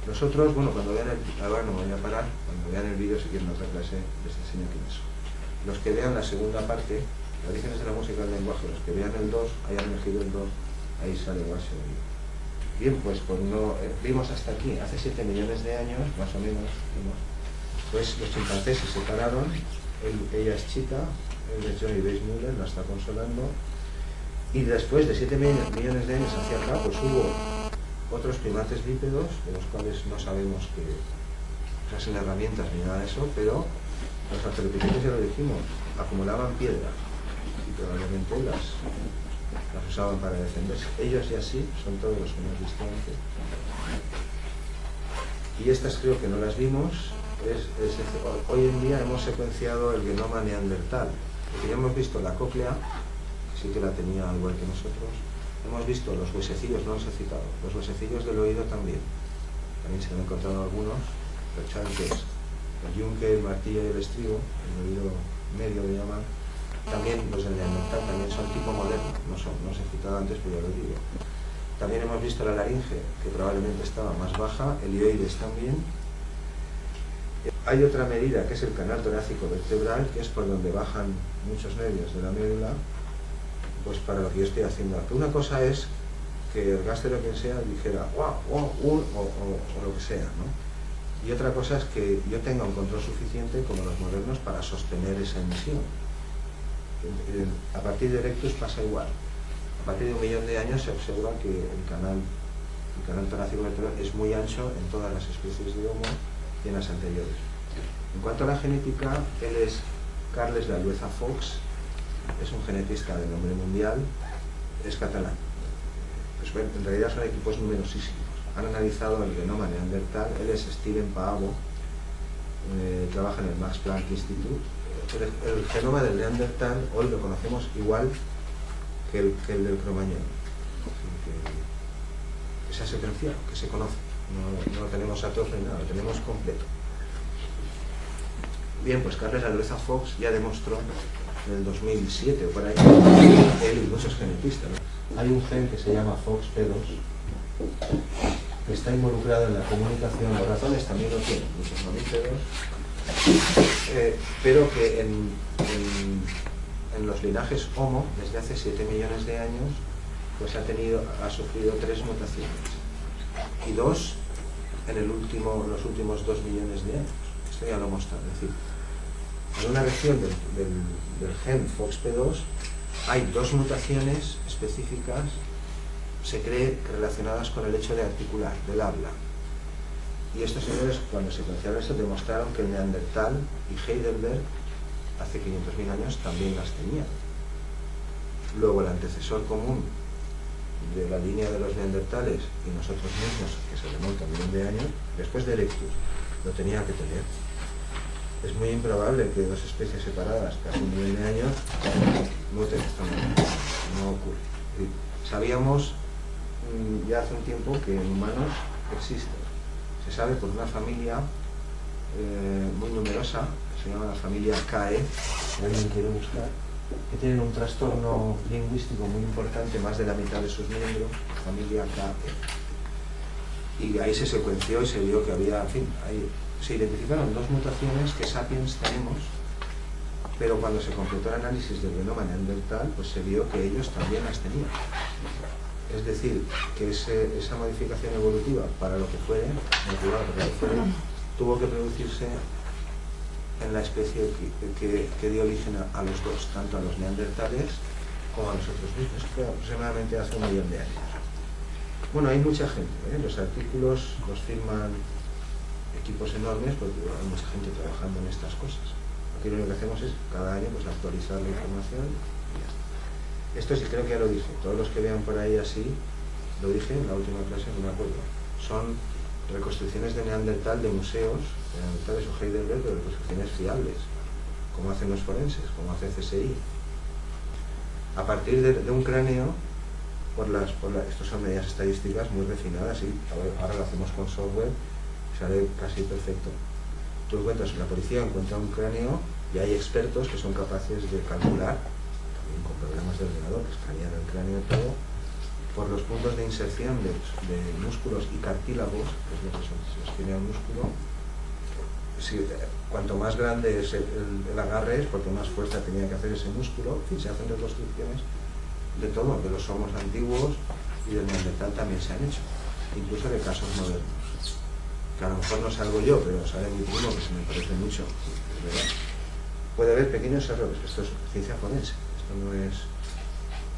Nosotros, bueno, cuando vean el, ahora no voy a parar, cuando vean el vídeo, si quieren otra clase, les enseño quién es. Los que vean la segunda parte, Orígenes de la música y el lenguaje, los que vean el 2, hayan elegido el 2, ahí sale Wasio. Bien, pues no, vimos hasta aquí, hace 7 millones de años, más o menos, vimos, pues los chimpancés se separaron, ella es chica, él es Johnny Weissmuller, la está consolando, y después de 7 millones de años hacia acá, pues hubo otros primates bípedos, de los cuales no sabemos que usasen herramientas ni nada de eso, pero los australopithecus, ya lo dijimos, acumulaban piedra y probablemente las usaban para defenderse. Ellos y así son todos los que hemos visto antes. Y estas creo que no las vimos. Hoy en día hemos secuenciado el genoma neandertal, porque ya hemos visto la cóclea, que sí que la tenía igual que nosotros. Hemos visto los huesecillos, no los he citado, los huesecillos del oído también se han encontrado algunos, los chanques, el yunque, el martillo y el estribo, el oído medio le llaman. También los del neandertal también son tipo moderno, no os he citado antes, pero ya lo digo. También hemos visto la laringe, que probablemente estaba más baja, el hioides también. Hay otra medida que es el canal torácico vertebral, que es por donde bajan muchos nervios de la médula, pues para lo que yo estoy haciendo aquí. Una cosa es que el gáster o quien sea dijera o lo que sea, ¿no? Y otra cosa es que yo tenga un control suficiente, como los modernos, para sostener esa emisión. A partir de Erectus pasa igual. A partir de 1 millón de años se observa que el canal torácico vertebral es muy ancho en todas las especies de Homo y en las anteriores. En cuanto a la genética, él es Carles de Allueza Fox, es un genetista de nombre mundial, es catalán. Pues bueno, en realidad son equipos numerosísimos. Han analizado el genoma neandertal, él es Steven Paavo, trabaja en el Max Planck Institute. El genoma del neandertal hoy lo conocemos igual que el del cromañón, que se ha secuenciado, que se conoce, no tenemos datos ni nada, lo tenemos completo. Bien, pues Carles Allueza Fox ya demostró en el 2007 o por ahí, él y muchos genetistas, ¿no? Hay un gen que se llama FOXP2 que está involucrado en la comunicación, los ratones también lo tienen, muchos mamíferos, pero que en los linajes Homo, desde hace 7 millones de años, pues ha sufrido 3 mutaciones, y 2 en los últimos 2 millones de años. Esto ya lo he mostrado. Es decir, en una región del gen FOXP2 hay 2 mutaciones específicas, se cree, relacionadas con el hecho de articular, del habla. Y estos señores, cuando secuenciaron esto, demostraron que el Neandertal y Heidelberg, hace 500.000 años, también las tenían. Luego, el antecesor común de la línea de los neandertales y nosotros mismos, que se remonta a 1 millón de años, después de Erectus, lo tenía que tener. Es muy improbable que 2 especies separadas, casi 1 millón de años, muten esta manera. No ocurre. Sabíamos ya hace un tiempo que en humanos existe. Se sabe por una familia muy numerosa, que se llama la familia KE, si alguien quiere buscar, que tienen un trastorno lingüístico muy importante, más de la mitad de sus miembros, familia KE. Y ahí se secuenció y se vio que había, en fin, se identificaron 2 mutaciones que sapiens tenemos, pero cuando se completó el análisis del genoma neandertal, pues se vio que ellos también las tenían. Es decir, que esa modificación evolutiva, para lo que fuere, tuvo que producirse en la especie que dio origen a los 2, tanto a los neandertales como a nosotros mismos, que aproximadamente hace 1 millón de años. Bueno, hay mucha gente, los artículos los firman equipos enormes, porque hay mucha gente trabajando en estas cosas. Aquí lo único que hacemos es, cada año, pues actualizar la información y ya está. Esto sí creo que ya lo dije, todos los que vean por ahí así, lo dije en la última clase, no me acuerdo, son reconstrucciones de Neandertal de museos, de Neandertales o Heidelberg, de reconstrucciones fiables, como hacen los forenses, como hace CSI. a partir de un cráneo, estos son medidas estadísticas muy refinadas, y ahora lo hacemos con software, sale casi perfecto. Tú encuentras, la policía encuentra un cráneo y hay expertos que son capaces de calcular, también con programas de ordenador, que escanean el cráneo y todo, por los puntos de inserción de músculos y cartílagos, que es lo que sostiene el músculo. Cuanto más grande es el agarre es porque más fuerza tenía que hacer ese músculo. En fin, se hacen reconstrucciones de todo, de los homos antiguos y del neandertal también se han hecho, incluso de casos modernos, que a lo mejor no salgo yo, pero sale mi primo, que se me parece mucho, ¿verdad? Puede haber pequeños errores, esto es ciencia forense, esto no es,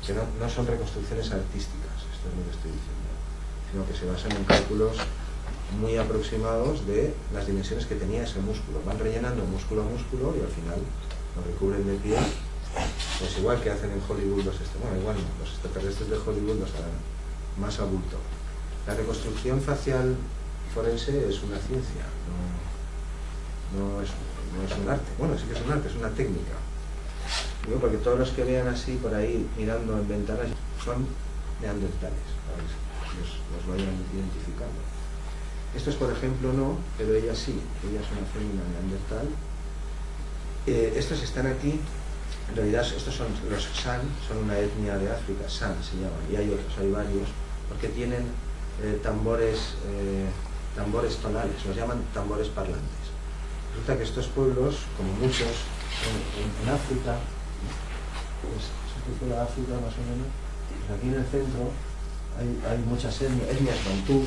que no son reconstrucciones artísticas, esto es lo que estoy diciendo, sino que se basan en cálculos muy aproximados de las dimensiones que tenía ese músculo. Van rellenando músculo a músculo y al final lo recubren de piel, pues igual que hacen en Hollywood los extraterrestres de Hollywood los harán más a bulto. La reconstrucción facial forense es una ciencia, no es un arte. Bueno, sí que es un arte, es una técnica. Digo, porque todos los que vean así por ahí mirando en ventanas son neandertales, para que los vayan identificando. Estos, por ejemplo, no, pero ella sí, ella es una fémina neandertal. Estos están aquí, en realidad estos son los San, son una etnia de África, San se llaman, y hay otros, hay varios, porque tienen tambores tonales, los llaman tambores parlantes. Resulta que estos pueblos, como muchos en África, pues se la África más o menos, pues aquí en el centro hay muchas etnias bantú,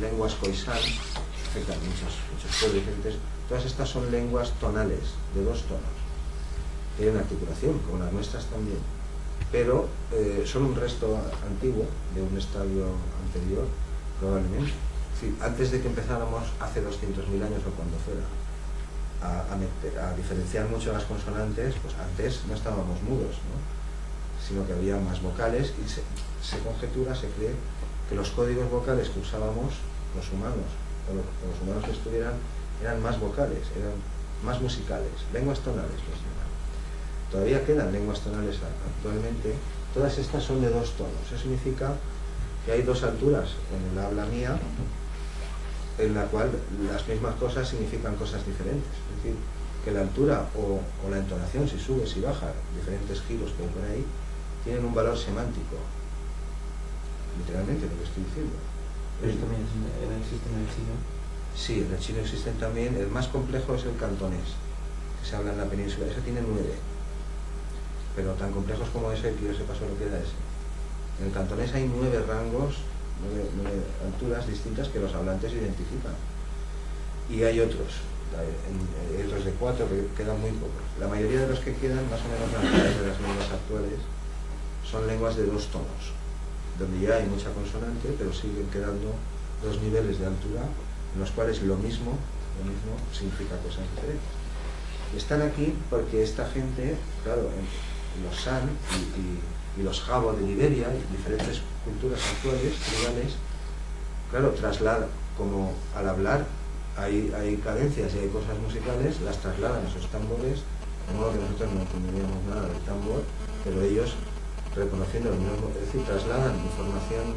lenguas khoisan, afectan muchos pueblos diferentes. Todas estas son lenguas tonales, de 2 tonos. Tienen articulación, como las nuestras también, pero son un resto antiguo de un estadio anterior, probablemente. Es decir, antes de que empezáramos, hace 200.000 años o cuando fuera, a diferenciar mucho las consonantes, pues antes no estábamos mudos, ¿no? Sino que había más vocales, y se conjetura, se cree que los códigos vocales que usábamos los humanos, o los humanos que estuvieran, eran más vocales, eran más musicales, lenguas tonales los llaman. Todavía quedan lenguas tonales actualmente, todas estas son de 2 tonos. Eso significa que hay 2 alturas en el habla mía, en la cual las mismas cosas significan cosas diferentes. Es decir, que la altura o la entonación, si sube, si baja, diferentes giros que hay por ahí, tienen un valor semántico. Literalmente lo que estoy diciendo. ¿Pero también existe en el chino? Sí, en el chino existen también. El más complejo es el cantonés, que se habla en la península. Ese tiene 9. Pero tan complejos como ese, que yo sepa solo queda ese. En el cantonés hay 9 rangos, 9 alturas distintas que los hablantes identifican. Y hay otros de 4, que quedan muy pocos. La mayoría de los que quedan, más o menos la mitad de las lenguas actuales, son lenguas de 2 tonos, donde ya hay mucha consonante, pero siguen quedando 2 niveles de altura, en los cuales lo mismo significa cosas diferentes. Y están aquí porque esta gente, claro, los San y los Jabo de Liberia y diferentes culturas actuales, tribales, claro, trasladan, como al hablar hay cadencias y hay cosas musicales, las trasladan a esos tambores, de modo que nosotros no entenderíamos nada del tambor, pero ellos, reconociendo el mismo, es decir, trasladan información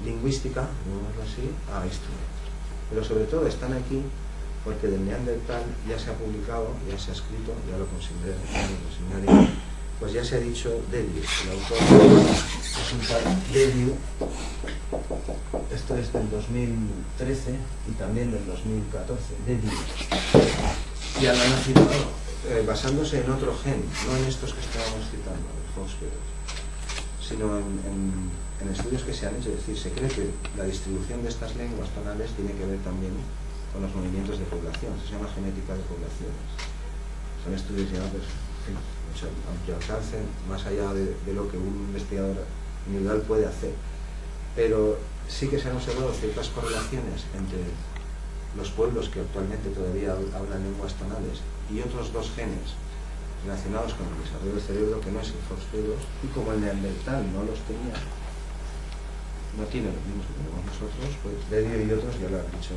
lingüística, digámoslo así, a instrumentos. Pero sobre todo están aquí porque del neandertal ya se ha publicado, ya se ha escrito, ya lo consignaré, pues ya se ha dicho Dediu, el autor es un tal Dediu. Esto es del 2013 y también del 2014, Dediu. Y han nacido basándose en otro gen, no en estos que estábamos citando, los fosferos, sino en estudios que se han hecho. Es decir, se cree que la distribución de estas lenguas tonales tiene que ver también con los movimientos de población. Se llama genética de poblaciones. Son estudios ya, pues, aunque alcancen más allá de lo que un investigador individual puede hacer. Pero sí que se han observado ciertas correlaciones entre los pueblos que actualmente todavía hablan lenguas tonales y otros 2 genes relacionados con el desarrollo del cerebro, que no es el Force-Fedos, y como el neandertal no los tenía, no tiene los mismos que tenemos nosotros, pues Dediu y otros ya lo han dicho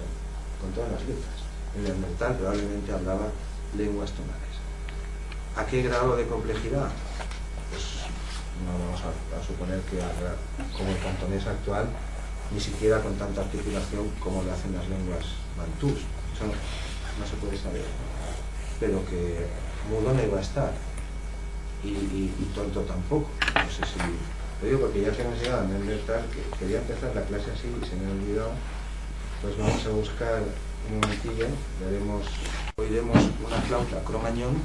con todas las letras. El neandertal probablemente hablaba lenguas tonales. ¿A qué grado de complejidad? Pues no vamos a suponer que haga como el cantonés actual, ni siquiera con tanta articulación como lo hacen las lenguas bantús. Eso no se puede saber, pero que mudo no iba a estar, y tonto tampoco. No sé si lo digo porque ya que hemos llegado a Neandertal, que quería empezar la clase así y se me ha olvidado. Pues vamos a buscar un momentillo, oiremos una flauta Cro-Magnon,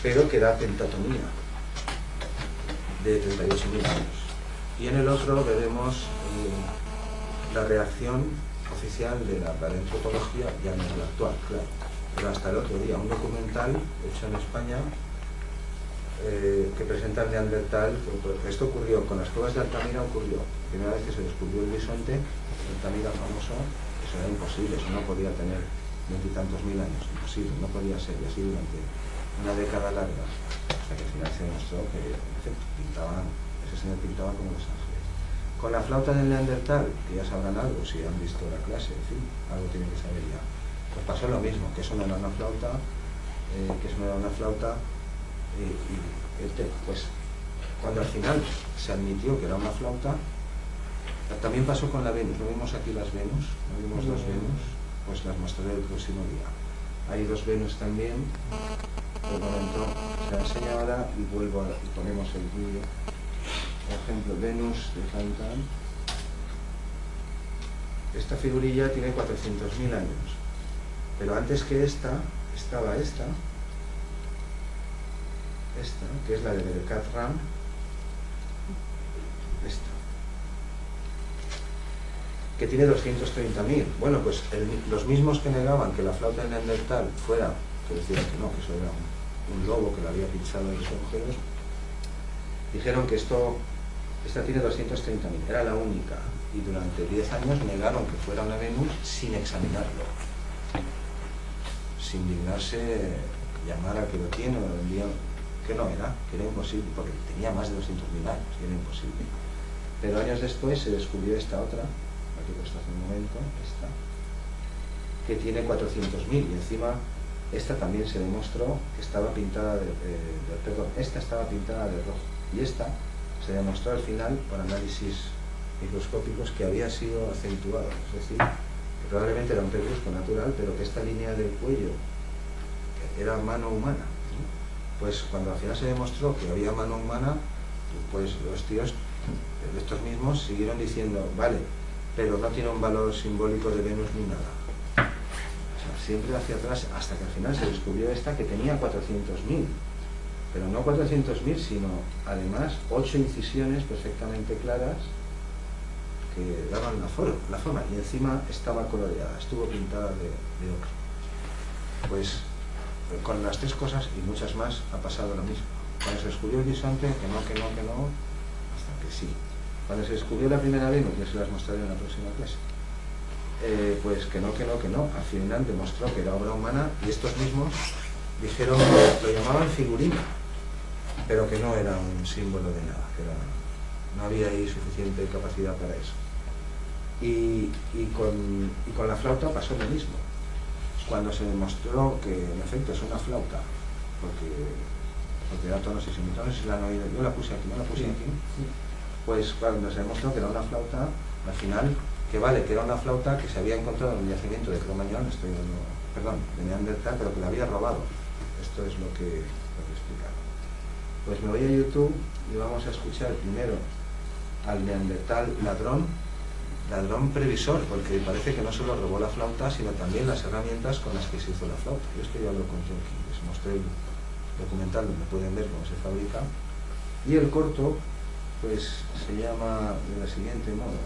pero que da pentatonía de 38.000 años. Y en el otro veremos la reacción oficial de la paleontología, ya no es la actual, claro, pero hasta el otro día, un documental hecho en España que presenta el Neandertal. Esto ocurrió con las cuevas de Altamira, ocurrió primera vez que se descubrió el bisonte, Altamira famoso. Eso era imposible, eso no podía tener 20 y tantos mil años, imposible, no podía ser, y así durante una década larga, hasta que al final se demostró que en efecto ese señor pintaba como Los Ángeles. Con la flauta del Neandertal, que ya sabrán algo si han visto la clase, en fin, algo tienen que saber ya, pues pasó lo mismo, que eso no era una flauta, pues cuando al final se admitió que era una flauta, también pasó con la Venus. ¿No vimos aquí las Venus? ¿No vimos dos Venus? Pues las mostraré el próximo día. Hay dos Venus también. Por el momento se la enseño ahora y vuelvo y ponemos el vídeo. Por ejemplo, Venus de Cantan. Esta figurilla tiene 400.000 años, pero antes que esta estaba esta, que es la de Berkat Ram, esta, que tiene 230.000. Bueno, pues los mismos que negaban que la flauta de Neandertal fuera, que decían que no, que eso era un lobo que la había pinchado en los agujeros, dijeron que esta tiene 230.000, era la única, y durante 10 años negaron que fuera una Venus sin examinarlo, sin dignarse llamar a que lo tiene o lo envían, que no era, que era imposible, porque tenía más de 200.000 años y era imposible. Pero años después se descubrió esta otra, la que he puesto hace un momento, esta, que tiene 400.000, y encima esta también se demostró que estaba pintada esta estaba pintada de rojo, y esta se demostró al final por análisis microscópicos que había sido acentuado, es decir, que probablemente era un pedrusco natural, pero que esta línea del cuello era mano humana, ¿no? Pues cuando al final se demostró que había mano humana, pues los tíos, estos mismos, siguieron diciendo, vale, pero no tiene un valor simbólico de Venus ni nada. O sea, siempre hacia atrás, hasta que al final se descubrió esta que tenía 400.000. Pero no 400.000, sino además 8 incisiones perfectamente claras que daban la forma, y encima estaba coloreada, estuvo pintada de ocre. Pues con las tres cosas y muchas más ha pasado lo mismo. Cuando se descubrió el bisonte, que no, hasta que sí. Cuando se descubrió la primera Venus, ya se las mostraré en la próxima clase, pues que no, al final demostró que era obra humana, y estos mismos dijeron que lo llamaban figurina, pero que no era un símbolo de nada, que no había ahí suficiente capacidad para eso. Y con la flauta pasó lo mismo. Cuando se demostró que en efecto es una flauta, porque da tonos y semitonos, si la han oído, yo la puse aquí, pues cuando se demostró que era una flauta, al final, que era una flauta que se había encontrado en un yacimiento de Cro-Magnon, de Neandertal, pero que la había robado. Esto es lo que explicaron. Pues me voy a YouTube y vamos a escuchar primero al Neandertal ladrón previsor, porque parece que no solo robó la flauta, sino también las herramientas con las que se hizo la flauta. Yo esto ya lo conté aquí, les mostré el documental donde pueden ver cómo se fabrica, y el corto pues se llama de la siguiente modo.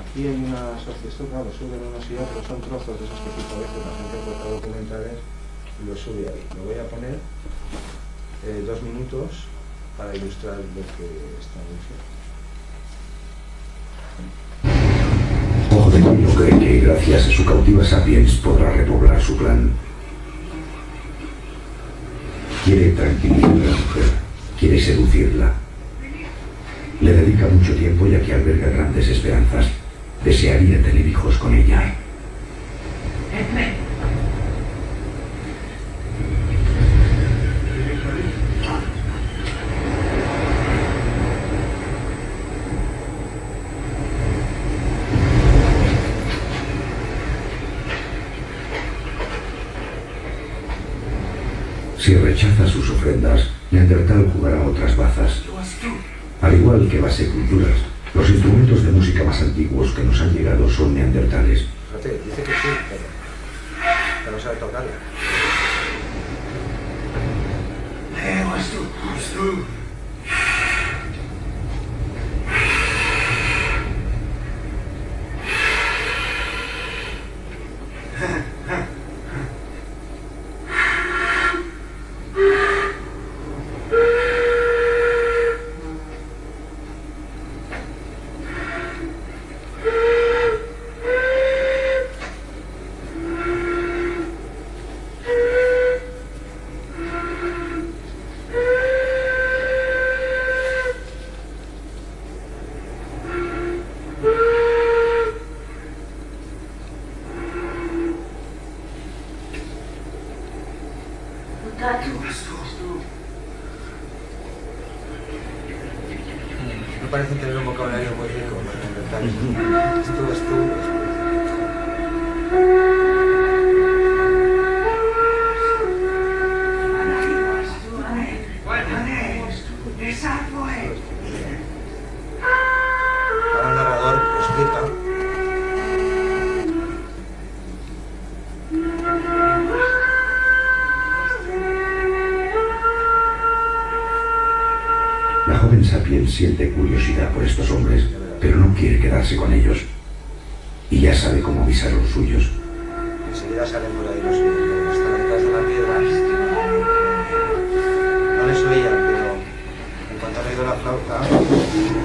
Aquí hay una asociación, esto claro, suben unos y otros, son trozos de esos que quizá a veces la gente corta documentales y los sube ahí. Lo voy a poner 2 minutos para ilustrar lo que está diciendo. Ojo de niño cree que gracias a su cautiva sapiens podrá repoblar su plan. Quiere tranquilizar a la mujer, quiere seducirla. Le dedica mucho tiempo, ya que alberga grandes esperanzas. Desearía tener hijos con ella. rechaza sus ofrendas, Neandertal jugará otras bazas. Al igual que base culturas, los instrumentos de música más antiguos que nos han llegado son neandertales. Fíjate, dice que sí, pero no sabe tocarla. No parece tener un vocabulario muy rico, ¿no? Es tú. Ahora el narrador explica. La joven Sapiens siente curiosidad por estos hombres, pero no quiere quedarse con ellos. Y ya sabe cómo avisar a los suyos. Enseguida salen por ahí los vídeos, están detrás de la piedra. No les oían, pero en cuanto han oído la flauta,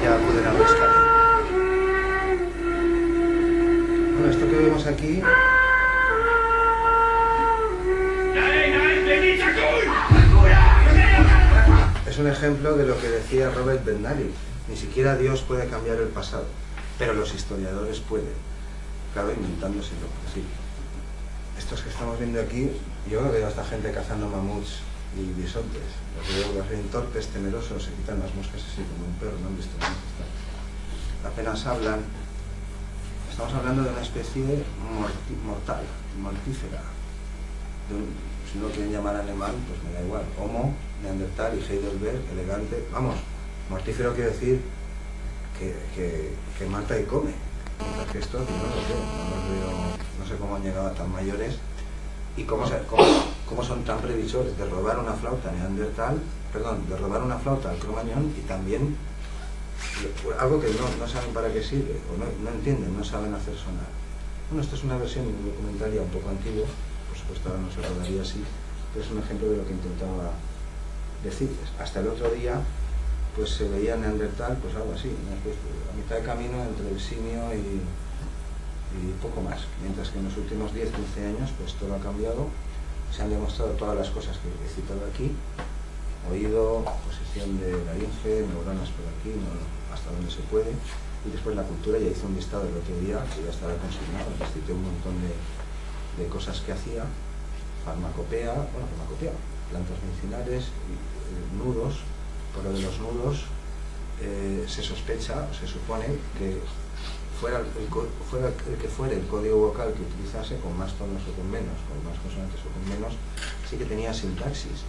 ya acuden al rescate. Bueno, esto que vemos aquí es un ejemplo de lo que decía Robert Ben-Nali. Ni siquiera Dios puede cambiar el pasado, pero los historiadores pueden. Claro, inventándoselo, así. Estos que estamos viendo aquí, yo veo a esta gente cazando mamuts y bisontes. Los veo bien torpes, temerosos, se quitan las moscas así como un perro, no han visto nada. Apenas hablan. Estamos hablando de una especie mortífera. Si no lo quieren llamar alemán, pues me da igual. Homo, Neandertal y Heidelberg, elegante. Vamos, mortífero quiere decir que mata y come. Mientras que estos no los veo, no sé cómo han llegado a tan mayores y cómo son tan previsores de robar una flauta neandertal, de robar una flauta al Cro-Magnon y también algo que no saben para qué sirve, o no entienden, no saben hacer sonar. Bueno, esto es una versión de un documental ya un poco antiguo, por supuesto ahora no se rodaría así, pero es un ejemplo de lo que intentaba decirles. Hasta el otro día pues se veía Neandertal, pues algo así, a mitad de camino entre el simio y poco más, mientras que en los últimos 10-15 años pues todo ha cambiado, se han demostrado todas las cosas que he citado aquí, oído, posición de laringe, neuronas por aquí, hasta donde se puede, y después la cultura. Ya hizo un listado el otro día, que ya estará consignado, les cité un montón de cosas que hacía, farmacopea, plantas medicinales, nudos. Por lo de los nudos se sospecha, o se supone que fuera el que fuera el código vocal que utilizase, con más tonos o con menos, con más consonantes o con menos, sí que tenía sintaxis.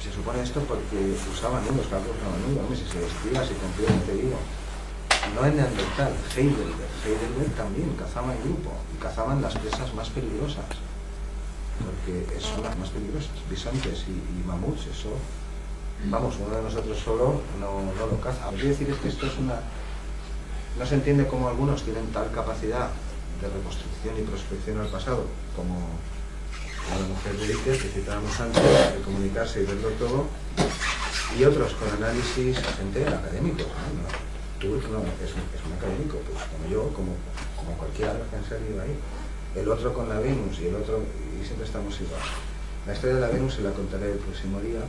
Se supone esto porque usaban nudos, claro que usaban nudos, si se vestía, se cumplía lo que digo. No en Neandertal, Heidelberg también cazaba en grupo, y cazaban las presas más peligrosas, porque son las más peligrosas, bisontes y mamuts, eso. Vamos, uno de nosotros solo no lo caza. Lo que quiero decir es que esto es una... No se entiende cómo algunos tienen tal capacidad de reconstrucción y prospección al pasado, como la mujer de Iker, que citábamos antes, de comunicarse y verlo todo, y otros con análisis académicos, ¿no? Tú no, es un académico, pues como yo, como cualquiera de los que han salido ahí. El otro con la Venus y el otro, y siempre estamos igual. La historia de la Venus se la contaré el próximo día.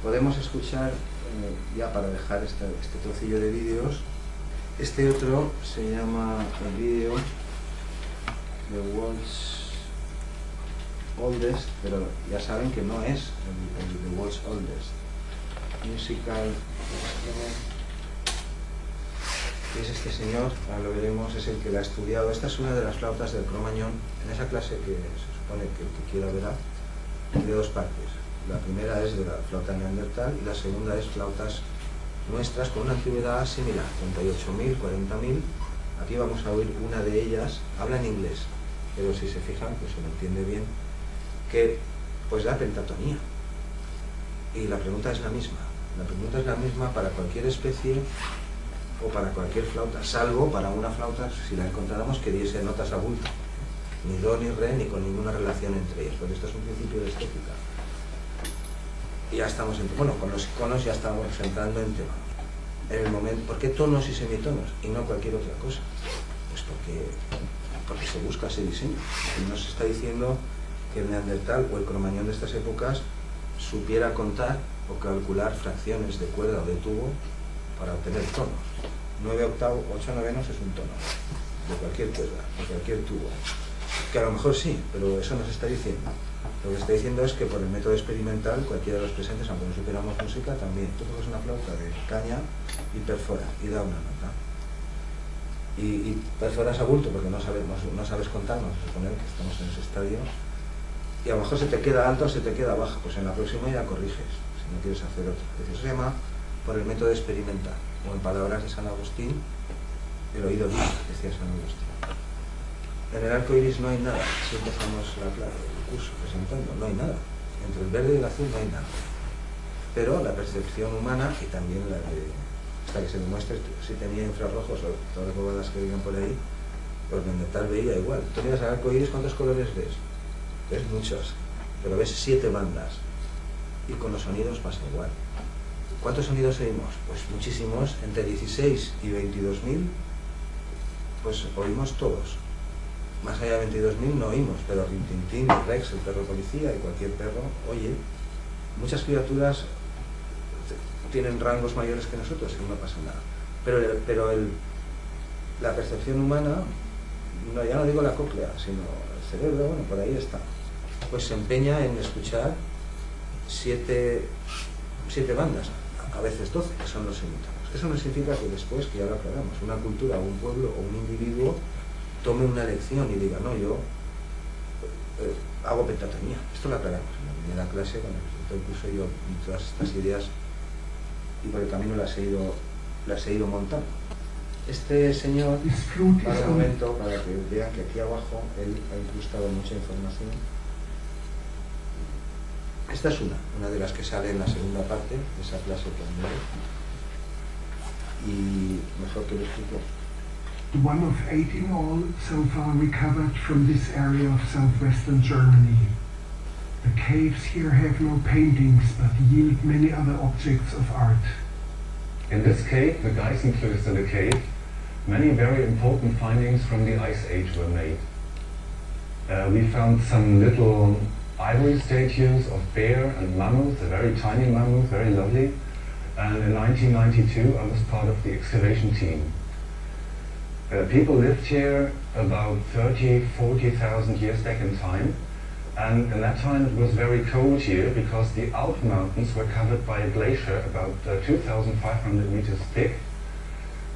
Podemos escuchar, ya para dejar este trocillo de vídeos, este otro se llama el vídeo The World's Oldest, pero ya saben que no es el The World's Oldest. Musical, es este señor, ahora lo veremos, es el que la ha estudiado. Esta es una de las flautas del Cro-Magnon, en esa clase que se supone que el que quiera verá. de dos partes. La primera es de la flauta neandertal y la segunda es flautas nuestras con una antigüedad similar, 38.000, 40.000. Aquí vamos a oír una de ellas, habla en inglés, pero si se fijan, pues se lo entiende bien, que pues da pentatonía. Y la pregunta es la misma. La pregunta es la misma para cualquier especie o para cualquier flauta, salvo para una flauta, si la encontráramos, que diese notas a bulto. Ni do ni re, ni con ninguna relación entre ellas, porque esto es un principio de estética. Y ya estamos, bueno, con los iconos ya estamos entrando en tema. En el momento, ¿por qué tonos y semitonos y no cualquier otra cosa? Pues porque se busca ese diseño. Y nos está diciendo que el neandertal o el cromañón de estas épocas supiera contar o calcular fracciones de cuerda o de tubo para obtener tonos. 9 octavos, 8 novenos es un tono de cualquier cuerda, de cualquier tubo. Que a lo mejor sí, pero eso nos está diciendo. Lo que está diciendo es que por el método experimental cualquiera de los presentes, aunque no supiéramos música, también tú coges una flauta de caña y perfora y da una nota. Y perforas a bulto porque no sabes contar, vamos a suponer que estamos en ese estadio, y a lo mejor se te queda alta o se te queda baja, pues en la próxima ya corriges, si no quieres hacer otra. Eso se llama por el método experimental, o en palabras de San Agustín, el oído libre, decía San Agustín. En el arco iris no hay nada, si empezamos el curso presentando, no hay nada. Entre el verde y el azul no hay nada. Pero la percepción humana, y también la de, hasta que se demuestre si tenía infrarrojos o todas las bobadas que digan por ahí, pues Neandertal veía igual. Tú miras al arco iris, ¿cuántos colores ves? Ves muchos, pero ves 7 bandas. Y con los sonidos pasa igual. ¿Cuántos sonidos oímos? Pues muchísimos, entre 16 y 22.000, pues oímos todos. Más allá de 22.000 no oímos, pero Rintintín, el Rex, el perro policía y cualquier perro oye. Muchas criaturas tienen rangos mayores que nosotros y no pasa nada. Pero la percepción humana, no, ya no digo la cóclea, sino el cerebro, bueno, por ahí está. Pues se empeña en escuchar 7 bandas, a veces 12, que son los semitonos. Eso no significa que después, que ya lo aclaramos, una cultura o un pueblo o un individuo tome una lección y diga, no, yo hago pentatonía. Esto lo aclaramos en la primera clase, cuando el curso yo todas estas ideas y por el camino las he ido montando. Este señor, para un momento, para que vean que aquí abajo él ha incrustado mucha información. Esta es una de las que sale en la segunda parte de esa clase que han leído. Y mejor que lo explico. One of 8 in all so far recovered from this area of southwestern Germany. The caves here have no paintings, but yield many other objects of art. In this cave, the Geisenklöster cave, many very important findings from the Ice Age were made. We found some little ivory statues of bear and mammoth, a very tiny mammoth, very lovely. And in 1992, I was part of the excavation team. People lived here about 40,000 years back in time, and in that time it was very cold here because the Alp mountains were covered by a glacier about 2,500 meters thick,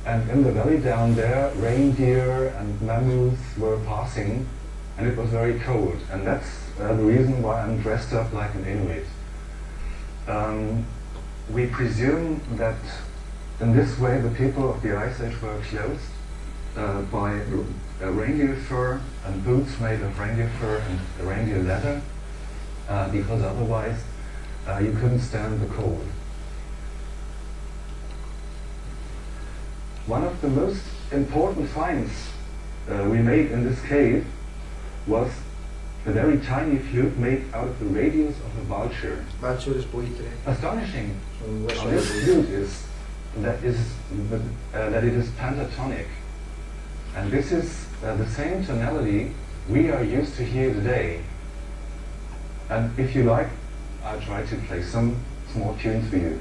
and in the valley down there reindeer and mammoths were passing, and it was very cold, and that's the reason why I'm dressed up like an Inuit. We presume that in this way the people of the Ice Age were clothed by reindeer fur and boots made of reindeer fur and reindeer leather, because otherwise you couldn't stand the cold. One of the most important finds we made in this cave was a very tiny flute made out of the radius of a vulture. Vulture is buitre. Astonishing how this flute is that it is pentatonic. And this is the same tonality we are used to hear today. And if you like, I'll try to play some small tunes for you.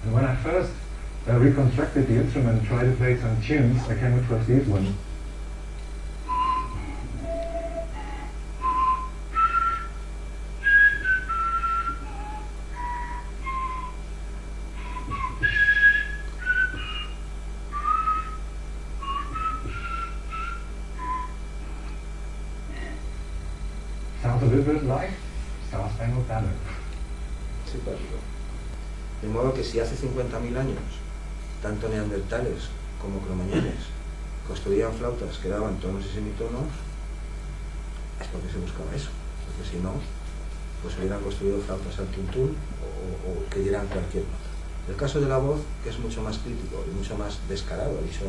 And when I first reconstructed the instrument and tried to play some tunes, I came across these ones. little bit like Star Spangled Banner. Simpático. De modo que si hace 50.000 años, tanto neandertales como cromañones construían flautas que daban tonos y semitonos, es porque se buscaba eso. Porque si no, pues hubieran construido flautas al tuntún o que dieran cualquier nota. El caso de la voz, que es mucho más crítico y mucho más descarado, dicho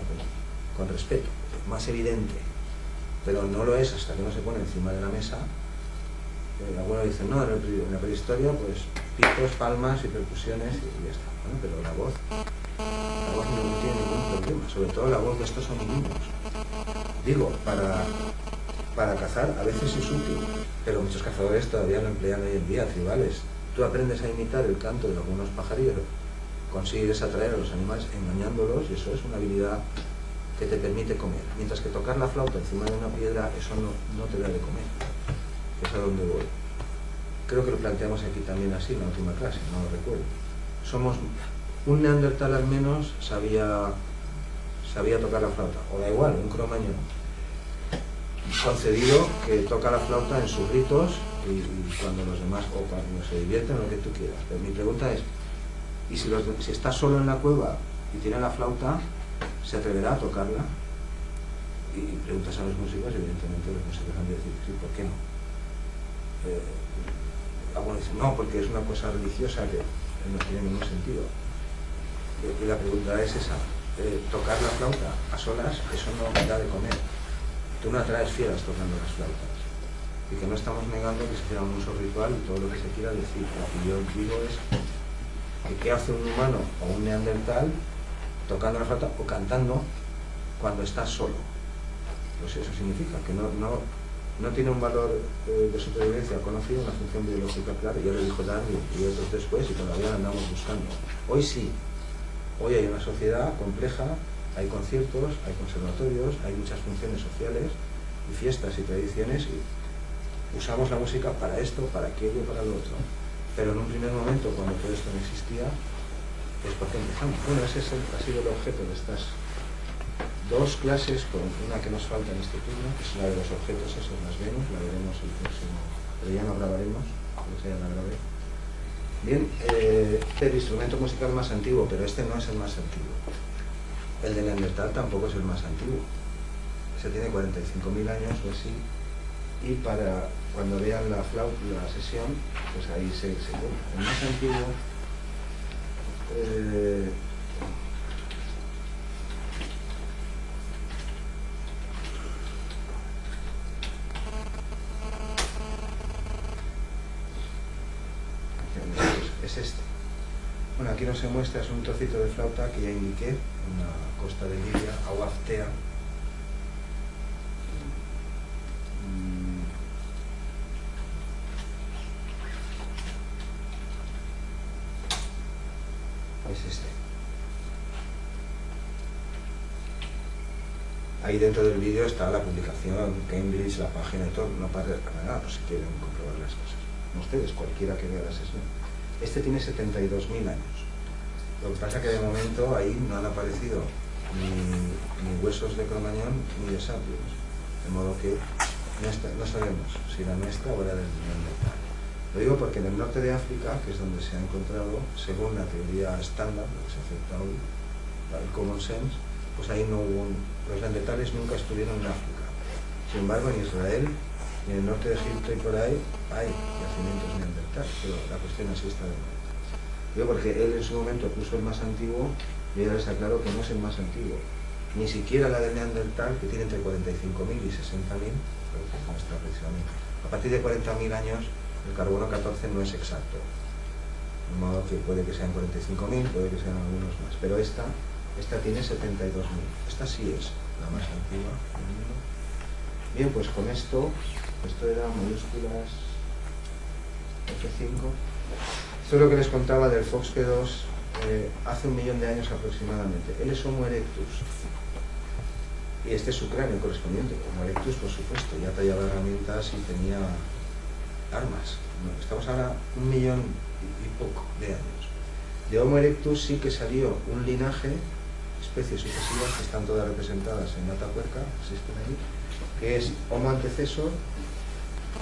con respeto, más evidente, pero no lo es hasta que no se pone encima de la mesa. Algunos dicen, no, en la prehistoria, pues picos, palmas y percusiones y ya está. Bueno, pero la voz no tiene ningún problema, sobre todo la voz de estos hominidos. Digo, para cazar a veces es útil, pero muchos cazadores todavía lo emplean hoy en día, tribales. Tú aprendes a imitar el canto de algunos pajarillos, consigues atraer a los animales engañándolos y eso es una habilidad que te permite comer. Mientras que tocar la flauta encima de una piedra, eso no te da de comer. Que es a donde voy. Creo que lo planteamos aquí también así en la última clase, no lo recuerdo. Un neandertal al menos sabía tocar la flauta, o da igual, un cromañón concedido que toca la flauta en sus ritos y cuando los demás o cuando se divierten, lo que tú quieras. Pero mi pregunta es, ¿y si está solo en la cueva y tiene la flauta, se atreverá a tocarla? Y preguntas a los músicos, evidentemente los músicos han de decir, sí, ¿por qué no? Algunos dicen, no, porque es una cosa religiosa que no tiene ningún sentido. Y la pregunta es esa, tocar la flauta a solas, eso no da de comer. Tú no atraes fieras tocando las flautas. Y que no estamos negando que se hiciera un uso ritual y todo lo que se quiera decir. Lo que yo digo es que qué hace un humano o un neandertal tocando la flauta o cantando cuando está solo. Pues eso significa que no tiene un valor de supervivencia conocido, una función biológica clara. Ya lo dijo Darwin y otros después y todavía la andamos buscando. Hoy sí. Hoy hay una sociedad compleja, hay conciertos, hay conservatorios, hay muchas funciones sociales y fiestas y tradiciones y usamos la música para esto, para aquello, para lo otro. Pero en un primer momento, cuando todo esto no existía, es porque empezamos. Bueno, ese ha sido el objeto de estas dos clases, con una que nos falta en este turno, que es la de los objetos, esos las vemos, la veremos el próximo, pero ya no grabaremos, porque ya la grabé. Bien, el instrumento musical más antiguo, pero este no es el más antiguo. El de Neandertal tampoco es el más antiguo. Ese tiene 45.000 años o así, y para cuando vean la flauta, la sesión, pues ahí se pone. El más antiguo es este. Bueno, aquí no se muestra, es un trocito de flauta que ya indiqué, en la costa de Libia, Awaftea. Es este. Ahí dentro del vídeo está la publicación, Cambridge, la página y todo, no para nada, pues si quieren comprobar las cosas. Ustedes, cualquiera que vea la sesión. Este tiene 72.000 años. Lo que pasa es que de momento ahí no han aparecido ni huesos de cromañón ni de sapiens. De modo que no sabemos si la nuestra o la del neandertal. Lo digo porque en el norte de África, que es donde se ha encontrado, según la teoría estándar, lo que se acepta hoy, el common sense, pues ahí no hubo los neandertales nunca estuvieron en África. Sin embargo, en Israel y en el norte de Egipto y por ahí hay yacimientos neandertales, pero la cuestión así está de momento. Digo porque él en su momento puso el más antiguo y ya les aclaro que no es el más antiguo. Ni siquiera la del neandertal, que tiene entre 45.000 y 60.000, pero que no está precisamente. A partir de 40.000 años, el carbono 14 no es exacto. De modo que puede que sean 45.000, puede que sean algunos más. Pero esta tiene 72.000. Esta sí es la más antigua. Bien, pues con esto era mayúsculas F5. Esto es lo que les contaba del Fox-P2 hace 1.000.000 de años aproximadamente. Él es Homo erectus. Y este es su cráneo correspondiente. Homo erectus, por supuesto, ya tallaba herramientas y tenía armas. No, estamos ahora 1.000.000 y poco de años. De Homo erectus sí que salió un linaje, especies sucesivas que están todas representadas en Atapuerca, existen ahí, que es Homo antecesor,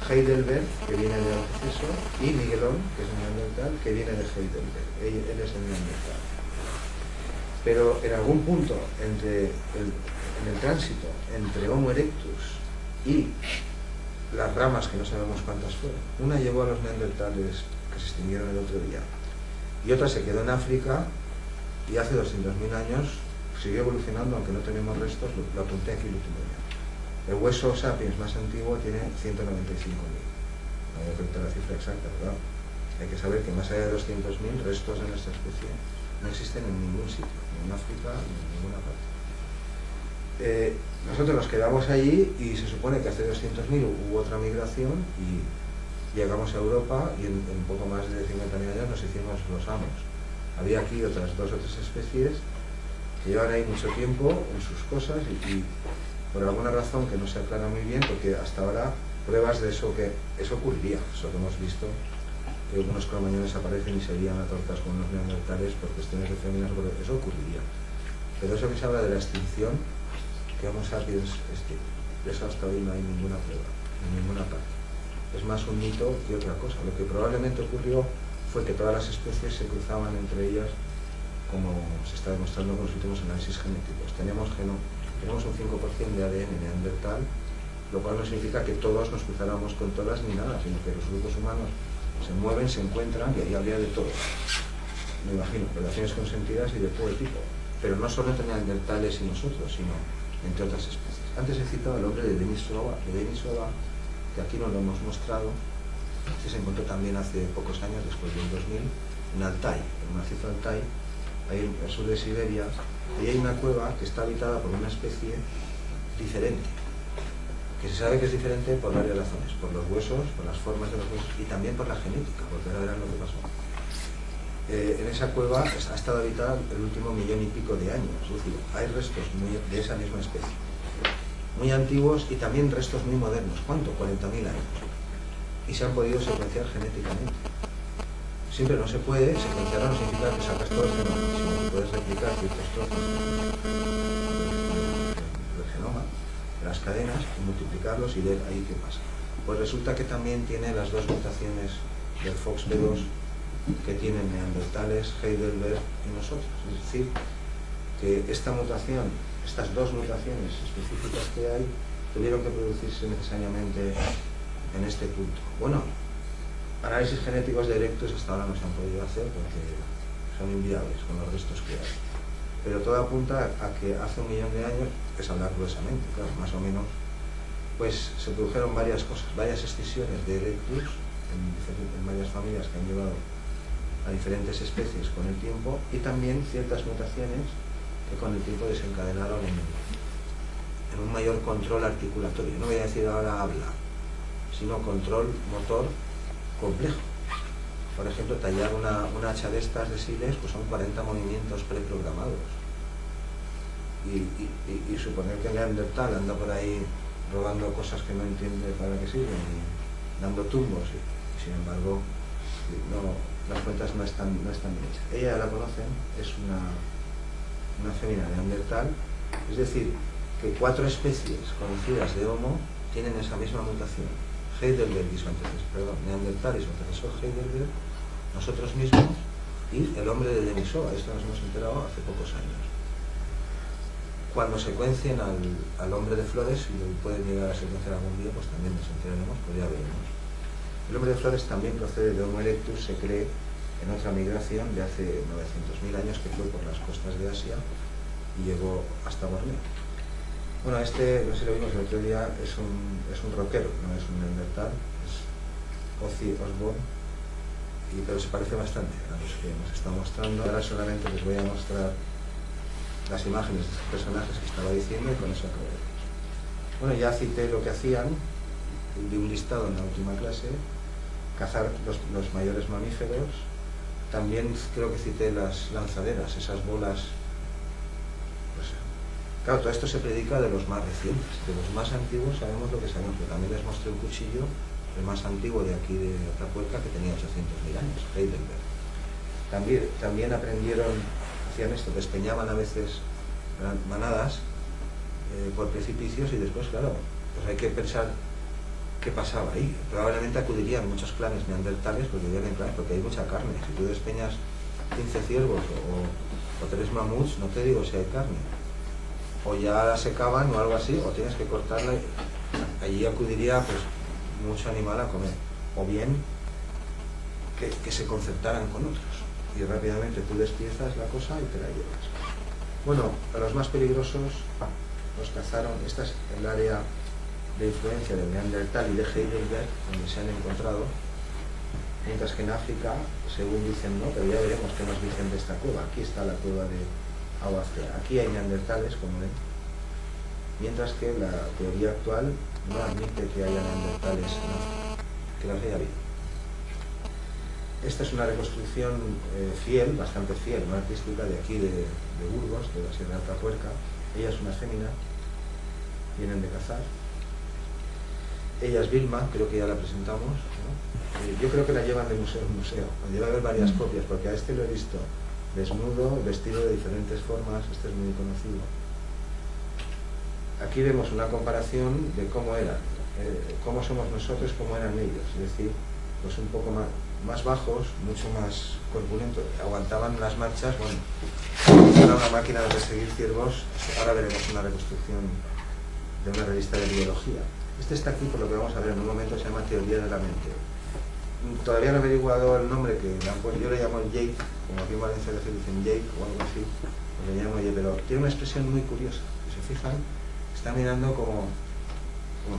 Heidelberg, que viene de Alceceso, y Miguelón, que es un neandertal, que viene de Heidelberg. Él es el neandertal. Pero en algún punto en el tránsito entre Homo erectus y las ramas, que no sabemos cuántas fueron, una llevó a los neandertales que se extinguieron el otro día, y otra se quedó en África, y hace 200.000 años siguió evolucionando, aunque no tenemos restos. Lo apunté aquí el último día. El hueso sapiens más antiguo tiene 195.000. No voy a contar la cifra exacta, ¿verdad? Hay que saber que más allá de 200.000 restos de nuestra especie no existen en ningún sitio, ni en África, ni en ninguna parte. Nosotros nos quedamos allí y se supone que hace 200.000 hubo otra migración y llegamos a Europa y en poco más de 50.000 años nos hicimos los amos. Había aquí otras 2 o 3 especies que llevan ahí mucho tiempo en sus cosas y por alguna razón que no se aclara muy bien, porque hasta ahora pruebas de eso, que eso ocurriría, eso que hemos visto, que algunos cromañones aparecen y se lían a tortas con los neandertales por cuestiones de féminas, eso ocurriría. Pero eso que se habla de la extinción, que Homo sapiens extingue, eso hasta hoy no hay ninguna prueba, en ninguna parte. Es más un mito que otra cosa. Lo que probablemente ocurrió fue que todas las especies se cruzaban entre ellas, como se está demostrando con los últimos análisis genéticos. Tenemos un 5% de ADN neandertal, lo cual no significa que todos nos cruzáramos con todas ni nada, sino que los grupos humanos se mueven, se encuentran, y ahí habría de todo. Me imagino, relaciones consentidas y de todo tipo. Pero no solo entre neandertales y nosotros, sino entre otras especies. Antes he citado al hombre de Denisova, que aquí nos lo hemos mostrado, que se encontró también hace pocos años, después del 2000, en Altai, en el macizo Altai, ahí al sur de Siberia. Ahí hay una cueva que está habitada por una especie diferente, que se sabe que es diferente por varias razones, por los huesos, por las formas de los huesos y también por la genética, porque ahora verán lo que pasó. En esa cueva ha estado habitada el último 1.000.000 y pico de años, es decir, hay restos de esa misma especie, muy antiguos y también restos muy modernos. ¿Cuánto? 40.000 años. Y se han podido secuenciar genéticamente. Siempre no se puede, secuenciar no significa que sacas todo el genoma, sino que puedes replicar ciertos trozos del genoma, de las cadenas, y multiplicarlos y ver ahí qué pasa. Pues resulta que también tiene las 2 mutaciones del FOXP2 que tienen neandertales, Heidelberg y nosotros. Es decir, que esta mutación, estas 2 mutaciones específicas que hay, tuvieron que producirse necesariamente en este punto. Bueno, análisis genéticos de erectus hasta ahora no se han podido hacer porque son inviables con los restos que hay. Pero todo apunta a que hace 1.000.000 de años, es hablar gruesamente, claro, más o menos, pues se produjeron varias cosas, varias excisiones de erectus en varias familias que han llevado a diferentes especies con el tiempo, y también ciertas mutaciones que con el tiempo desencadenaron en un mayor control articulatorio. No voy a decir ahora habla, sino control motor complejo. Por ejemplo, tallar una hacha de estas de siles, pues son 40 movimientos preprogramados. Y suponer que el neandertal anda por ahí robando cosas que no entiende para qué sirven y dando tumbos, y sin embargo no, las cuentas no están bien hechas. Ella la conocen, es una femina neandertal, es decir, que 4 especies conocidas de Homo tienen esa misma mutación. Heidelberg y su antecesor, perdón, neandertal y su antecesor Heidelberg, nosotros mismos y el hombre de Denisova. Esto nos hemos enterado hace pocos años. Cuando secuencien al hombre de Flores, y lo pueden llegar a secuenciar algún día, pues también nos enteraremos, pues ya veremos. El hombre de Flores también procede de Homo erectus, se cree, en otra migración de hace 900.000 años, que fue por las costas de Asia y llegó hasta Borneo. Bueno, no sé si lo vimos el otro día, es un rockero, no es un neandertal, es Ozzy Osbourne, pero se parece bastante a los que nos está mostrando. Ahora solamente les voy a mostrar las imágenes de estos personajes que estaba diciendo y con eso acabé. Bueno, ya cité lo que hacían, de un listado en la última clase, cazar los mayores mamíferos. También creo que cité las lanzaderas, esas bolas. Pues, claro, todo esto se predica de los más recientes. De los más antiguos sabemos lo que sabemos, pero también les mostré un cuchillo, el más antiguo de aquí de Atapuerca, que tenía 800.000 años, Heidelberg. También aprendieron, hacían esto, despeñaban a veces manadas por precipicios, y después, claro, pues hay que pensar ¿qué pasaba ahí? Probablemente acudirían muchos clanes neandertales porque vivían en clanes, porque hay mucha carne. Si tú despeñas 15 ciervos o 3 mamuts, no te digo si hay carne. O ya la secaban o algo así, o tienes que cortarla. Allí acudiría pues mucho animal a comer. O bien que se concertaran con otros. Y rápidamente tú despiezas la cosa y te la llevas. Bueno, a los más peligrosos los cazaron. Esta es el área de influencia del Neandertal y de Heidelberg, donde se han encontrado, mientras que en África, según dicen, no, pero ya veremos qué nos dicen de esta cueva. Aquí está la cueva de Auastea. Aquí hay neandertales, como ven, mientras que la teoría actual no admite que haya neandertales en África, que las haya habido. Esta es una reconstrucción fiel, bastante fiel, no artística, de aquí de Burgos, de la Sierra de Atapuerca. Ella es una fémina, vienen de cazar. Ella es Vilma, creo que ya la presentamos, ¿no? Yo creo que la llevan de museo en museo. Debe haber varias copias, porque a este lo he visto desnudo, vestido de diferentes formas. Este es muy conocido. Aquí vemos una comparación de cómo eran, cómo somos nosotros, cómo eran ellos. Es decir, pues un poco más bajos, mucho más corpulentos. Aguantaban las marchas. Bueno, era una máquina de perseguir ciervos. Ahora veremos una reconstrucción de una revista de biología. Este está aquí, por lo que vamos a ver en un momento, se llama Teoría de la Mente. Todavía no he averiguado el nombre que le han puesto. Yo le llamo Jake, como aquí en Valencia le dicen Jake o algo así, pues le llamo Jake, pero tiene una expresión muy curiosa. Si se fijan, está mirando como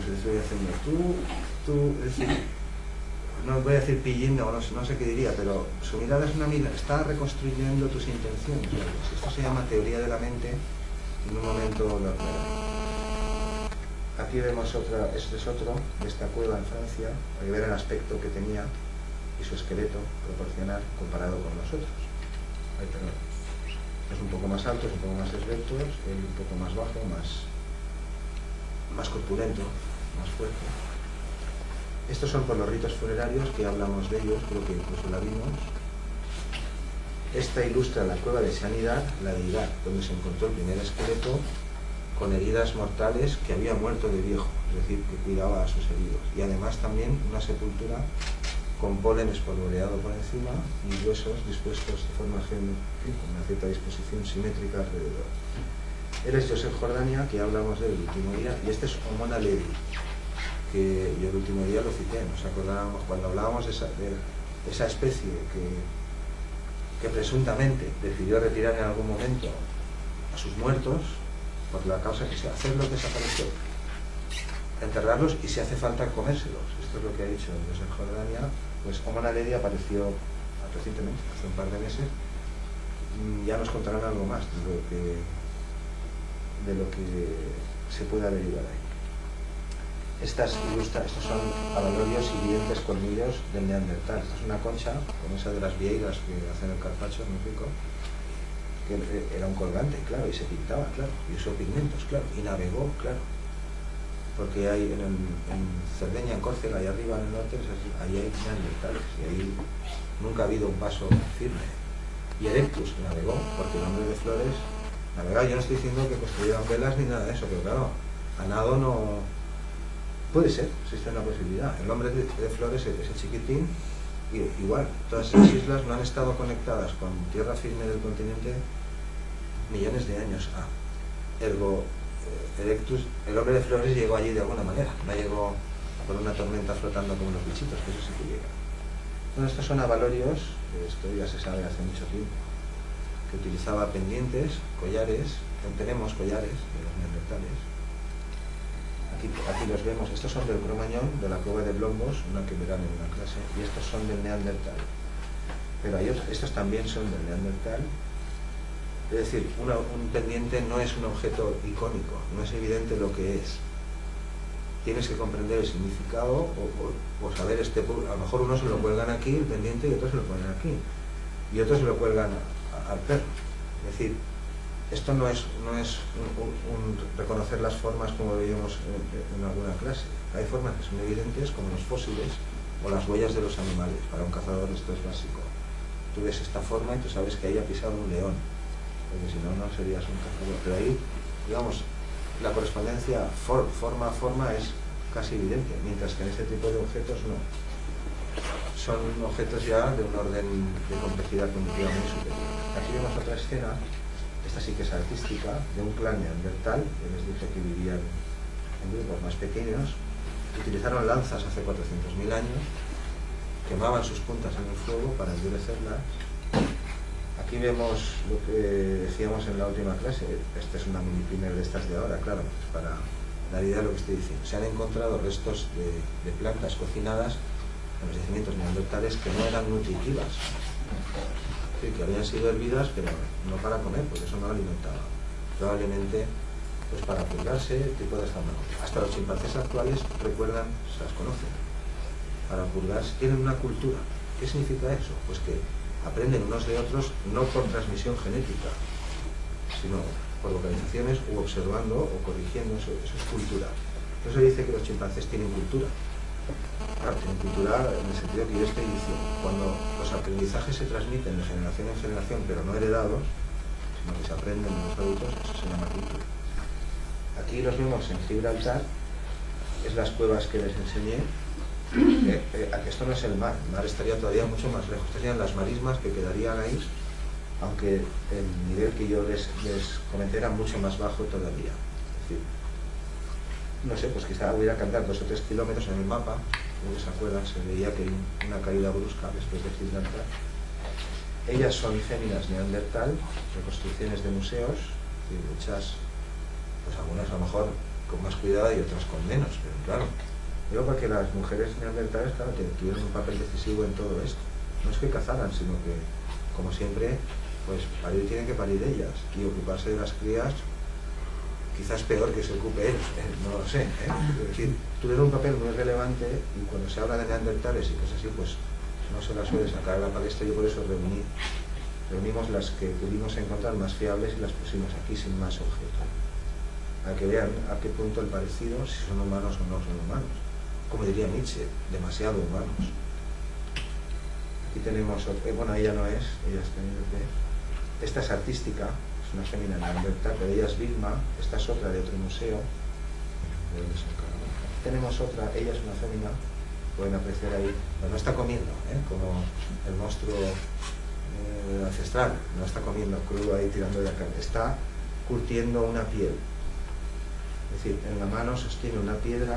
si le estuviera haciendo tú, es decir, no voy a decir pillín, no sé qué diría, pero su mirada es una mirada, está reconstruyendo tus intenciones. Esto se llama Teoría de la Mente, en un momento lo aclararé. Aquí vemos este es otro, de esta cueva en Francia, para ver el aspecto que tenía y su esqueleto proporcional comparado con nosotros. Es un poco más alto, es un poco más esbelto, él un poco más bajo, más corpulento, más fuerte. Estos son por los ritos funerarios, que hablamos de ellos, creo que incluso la vimos. Esta ilustra la cueva de Sanidad, la deidad, donde se encontró el primer esqueleto con heridas mortales, que había muerto de viejo, es decir, que cuidaba a sus heridos. Y además también una sepultura con polen espolvoreado por encima y huesos dispuestos de forma geométrica, con una cierta disposición simétrica alrededor. Él es Joseph Jordania, que hablamos del último día, y este es Omona Levi, que yo el último día lo cité. Nos acordábamos cuando hablábamos de esa especie que presuntamente decidió retirar en algún momento a sus muertos, por la causa que sea, hacerlos desaparecer, enterrarlos y si hace falta comérselos. Esto es lo que ha dicho Joseph Jordania. Pues Omona Levi apareció recientemente, hace un par de meses. Ya nos contarán algo más de lo que se puede averiguar ahí. Estos son avalorios y videntes colmillos del Neandertal. Esta es una concha, como esa de las vieiras que hacen el carpaccio, muy rico, que era un colgante, claro, y se pintaba, claro, y usó pigmentos, claro, y navegó, claro, porque hay en Cerdeña, en Córcega, ahí arriba en el norte, ahí hay neandertales, y ahí nunca ha habido un paso firme. Y Erectus navegó, porque el hombre de Flores navegaba. Yo no estoy diciendo que construyeran velas ni nada de eso, pero claro, a nado no... Puede ser, existe una posibilidad. El hombre de Flores, ese chiquitín, igual, todas esas islas no han estado conectadas con tierra firme del continente millones de años. Ergo, Erectus, el hombre de Flores llegó allí de alguna manera, no llegó por una tormenta flotando como los bichitos, que eso sí que llega. Bueno, estos son avalorios, esto ya se sabe hace mucho tiempo, que utilizaba pendientes, collares, tenemos collares de los neandertales. Aquí los vemos, estos son del Cromañón, de la cueva de Blombos, una que verán en una clase, y estos son del Neandertal. Pero estos también son del Neandertal. Es decir, un pendiente no es un objeto icónico, no es evidente lo que es. Tienes que comprender el significado o saber a lo mejor uno se lo cuelgan aquí, el pendiente, y otros se lo ponen aquí. Y otros se lo cuelgan al perro. Es decir, esto no es un reconocer las formas como veíamos en alguna clase. Hay formas que son evidentes, como los fósiles o las huellas de los animales. Para un cazador esto es básico. Tú ves esta forma y tú sabes que ahí ha pisado un león, porque si no, no serías un cazador. Pero ahí, digamos, la correspondencia forma a forma es casi evidente, mientras que en este tipo de objetos no. Son objetos ya de un orden de complejidad cognitiva muy superior. Aquí vemos otra escena, esta sí que es artística, de un clan neandertal, que les dije que vivían en grupos más pequeños, utilizaron lanzas hace 400.000 años, quemaban sus puntas en el fuego para endurecerlas. Aquí vemos lo que decíamos en la última clase, esta es una mini primer de estas de ahora, claro, para dar idea de lo que estoy diciendo. Se han encontrado restos de plantas cocinadas en los yacimientos neandertales que no eran nutritivas, es decir, que habían sido hervidas, pero no para comer, porque eso no alimentaba. Probablemente pues para purgarse, tipo de fármacos. Hasta los chimpancés actuales recuerdan, se las conocen. Para purgarse tienen una cultura. ¿Qué significa eso? Pues que aprenden unos de otros no por transmisión genética, sino por vocalizaciones u observando o corrigiendo, eso es cultura. No se dice que los chimpancés tienen cultura. Claro, tienen cultura en el sentido que yo estoy diciendo. Cuando los aprendizajes se transmiten de generación en generación, pero no heredados, sino que se aprenden en los adultos, eso se llama cultura. Aquí los vemos en Gibraltar, es las cuevas que les enseñé. Esto no es el mar estaría todavía mucho más lejos, serían las marismas que quedarían ahí, aunque el nivel que yo les comenté era mucho más bajo todavía. Es decir, no sé, pues quizá hubiera que andar 2 o 3 kilómetros en el mapa, como se acuerdan, se veía que hay una caída brusca después de Gibraltar. Ellas son féminas neandertal, reconstrucciones de museos, hechas, pues algunas a lo mejor con más cuidado y otras con menos, pero claro, digo porque las mujeres neandertales, claro, tuvieron un papel decisivo en todo esto. No es que cazaran, sino que, como siempre, pues parir tienen que parir ellas, y ocuparse de las crías quizás peor que se ocupe él, no lo sé, es decir, tuvieron un papel muy relevante, y cuando se habla de neandertales y cosas así, pues no se las suele sacar a la palestra. Yo por eso reunimos las que pudimos encontrar más fiables y las pusimos aquí sin más objeto, para que vean a qué punto el parecido, si son humanos o no son humanos. Como diría Nietzsche, demasiado humanos. Aquí tenemos, bueno, ella no es, ella es de... Esta es artística, es una fémina neandertal, pero ella es Vilma, esta es otra de otro museo. Tenemos otra, ella es una fémina, pueden apreciar ahí, no está comiendo, como el monstruo ancestral, no está comiendo crudo ahí tirando de la carne, está curtiendo una piel. Es decir, en la mano sostiene una piedra,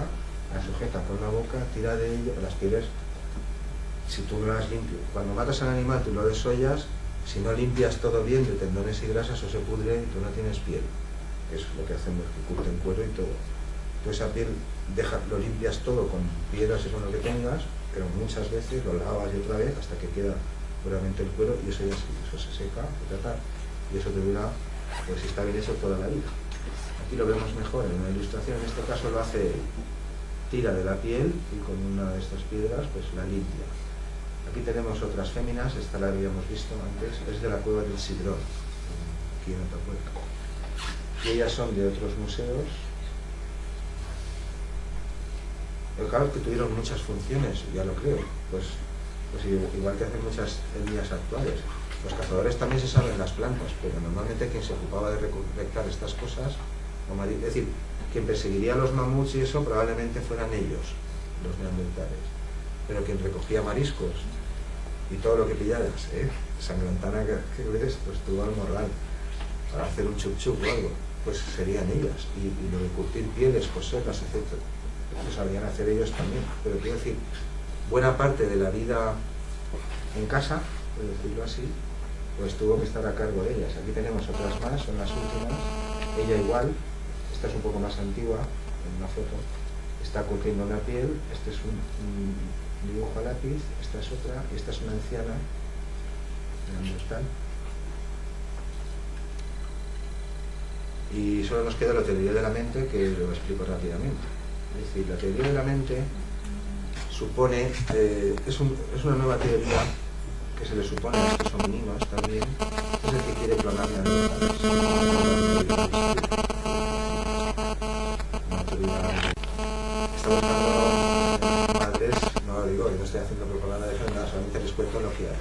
la sujeta con la boca, tira de ella, las pieles, si tú no las limpias, cuando matas al animal tú lo desollas, si no limpias todo bien de tendones y grasas o se pudre y tú no tienes piel, que es lo que hacen los que curten cuero y todo. Tú esa piel lo limpias todo con piedras y con lo que tengas, pero muchas veces lo lavas y otra vez hasta que queda puramente el cuero, y eso ya eso se seca, y eso te dura, pues si está bien hecho, toda la vida. Aquí lo vemos mejor en una ilustración, en este caso lo hace, tira de la piel y con una de estas piedras pues la limpia. Aquí tenemos otras féminas, esta la habíamos visto antes, es de la cueva del Sidrón, aquí en Atapuerca. Y ellas son de otros museos. Pero claro que tuvieron muchas funciones, ya lo creo, pues igual que hacen muchas etnias actuales. Los cazadores también se saben las plantas, pero normalmente quien se ocupaba de recolectar estas cosas, es decir, quien perseguiría a los mamuts y eso probablemente fueran ellos, los neandertales. Pero quien recogía mariscos y todo lo que pillaras, sangrantana que ves, pues tuvo al morral para hacer un chup chup o algo, pues serían ellas. Y lo de curtir pieles, coserlas, etc. Lo sabían hacer ellos también. Pero quiero decir, buena parte de la vida en casa, por decirlo así, pues tuvo que estar a cargo de ellas. Aquí tenemos otras más, son las últimas. Ella igual, esta es un poco más antigua, en una foto, está curtiendo una piel, este es un dibujo a lápiz, esta es otra, y esta es una anciana, neandertal. Y solo nos queda la teoría de la mente, que lo explico rápidamente. Es decir, la teoría de la mente supone, es una nueva teoría que se le supone a estos homininos también, es el que quiere clonar neandertales. Una teoría que está buscando madres, no lo digo, yo no estoy haciendo propaganda de nada, solamente les cuento lo que hay.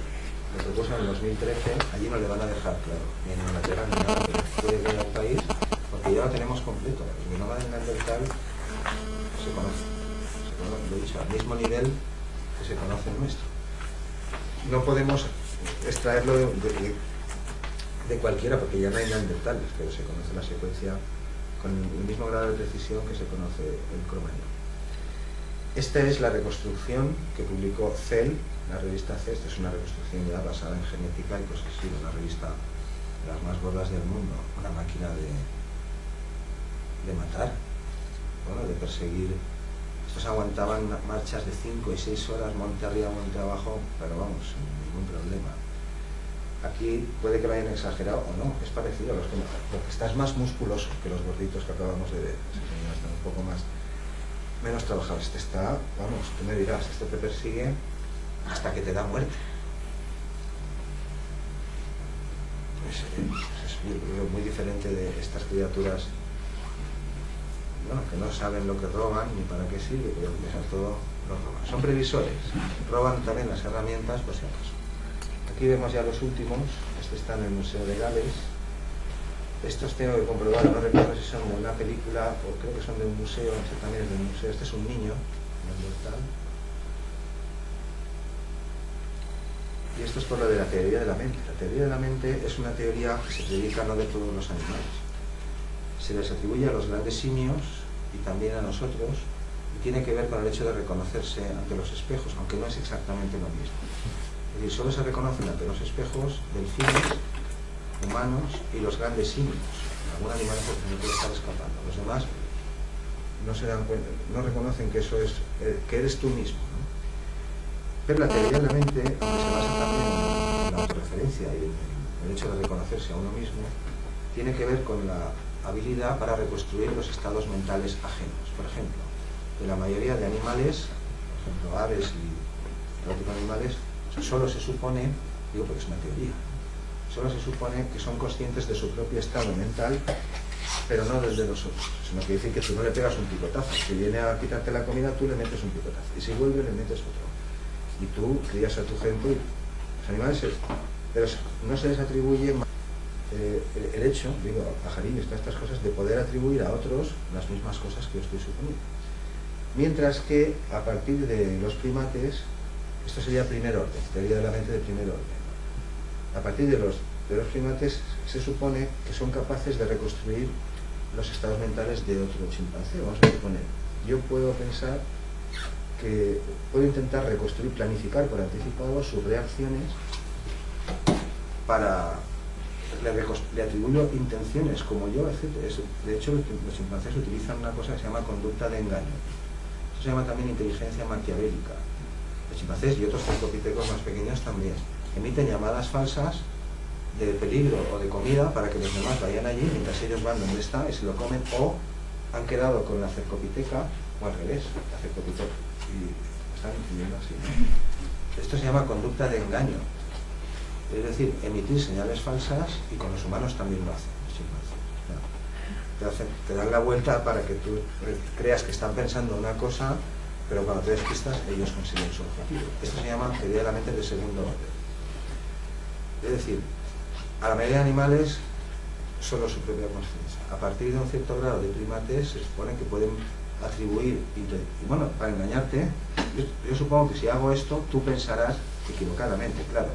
Lo propuso en el 2013, allí no le van a dejar, claro, ni en Inglaterra ni nada, pero puede venir al país, porque ya lo tenemos completo. El genoma de neandertal se conoce. ¿no? Lo he dicho, al mismo nivel que se conoce el nuestro. No podemos extraerlo de cualquiera, porque ya no hay neandertales, pero se conoce la secuencia con el mismo grado de precisión que se conoce el cromañón. Esta es la reconstrucción que publicó Cell, la revista Cell. Esta es una reconstrucción ya basada en genética y cosas así, una revista de las más gordas del mundo, una máquina de matar, bueno, de perseguir. Estos aguantaban marchas de 5 y 6 horas, monte arriba, monte abajo, pero vamos, sin ningún problema. Aquí puede que lo hayan exagerado o no, es parecido a los que... Porque estás más musculoso que los gorditos que acabamos de ver. Ese señor está un poco más... menos trabajado. Este está, vamos, tú me dirás, este te persigue hasta que te da muerte. Pues, es muy diferente de estas criaturas, bueno, que no saben lo que roban ni para qué sirve, pero que todo lo roban. Son previsores, roban también las herramientas por si acaso. Aquí vemos ya los últimos. Este está en el Museo de Gales. Estos tengo que comprobar, no recuerdo si son de una película o creo que son de un museo. Este también es de un museo. Este es un niño neandertal. Y esto es por lo de la teoría de la mente. La teoría de la mente es una teoría que se predica no de todos los animales. Se les atribuye a los grandes simios y también a nosotros, y tiene que ver con el hecho de reconocerse ante los espejos, aunque no es exactamente lo mismo. Es decir, solo se reconocen ante los espejos delfines, humanos y los grandes simios. Algún animal que puede estar escapando. Los demás no se dan cuenta, no reconocen que eso es, que eres tú mismo, ¿no? Pero la teoría de la mente, aunque se basa también en la autorreferencia y en el hecho de reconocerse a uno mismo, tiene que ver con la habilidad para reconstruir los estados mentales ajenos. Por ejemplo, de la mayoría de animales, por ejemplo aves y otro tipo de animales, solo se supone, digo porque es una teoría, solo se supone que son conscientes de su propio estado mental, pero no del de los otros. Eso no quiere decir que tú no le pegas un picotazo. Si viene a quitarte la comida, tú le metes un picotazo. Y si vuelve, le metes otro. Y tú crías a tu gente. Los animales, pero no se les atribuye el hecho, digo, a pajarillos, todas estas cosas, de poder atribuir a otros las mismas cosas que yo estoy suponiendo. Mientras que a partir de los primates, esto sería primer orden, teoría de la mente de primer orden. A partir de los primates se supone que son capaces de reconstruir los estados mentales de otro chimpancé. Vamos a suponer, yo puedo pensar que puedo intentar reconstruir, planificar por anticipado sus reacciones para... Le atribuyo intenciones como yo, etc. De hecho, los chimpancés utilizan una cosa que se llama conducta de engaño. Eso se llama también inteligencia maquiavélica. Los chimpancés y otros cercopitecos más pequeños también emiten llamadas falsas de peligro o de comida para que los demás vayan allí mientras ellos van donde está y se lo comen, o han quedado con la cercopiteca, o al revés, la cercopiteca, y están viviendo así, ¿no? Esto se llama conducta de engaño, es decir, emitir señales falsas, y con los humanos también lo hacen los chimpancés. Te dan la vuelta para que tú creas que están pensando una cosa, pero cuando te despistas ellos consiguen su objetivo. Esto se llama teoría de la mente de segundo orden. Es decir, a la mayoría de animales solo su propia conciencia. A partir de un cierto grado de primates se supone que pueden atribuir, y bueno, para engañarte, yo supongo que si hago esto, tú pensarás equivocadamente, claro.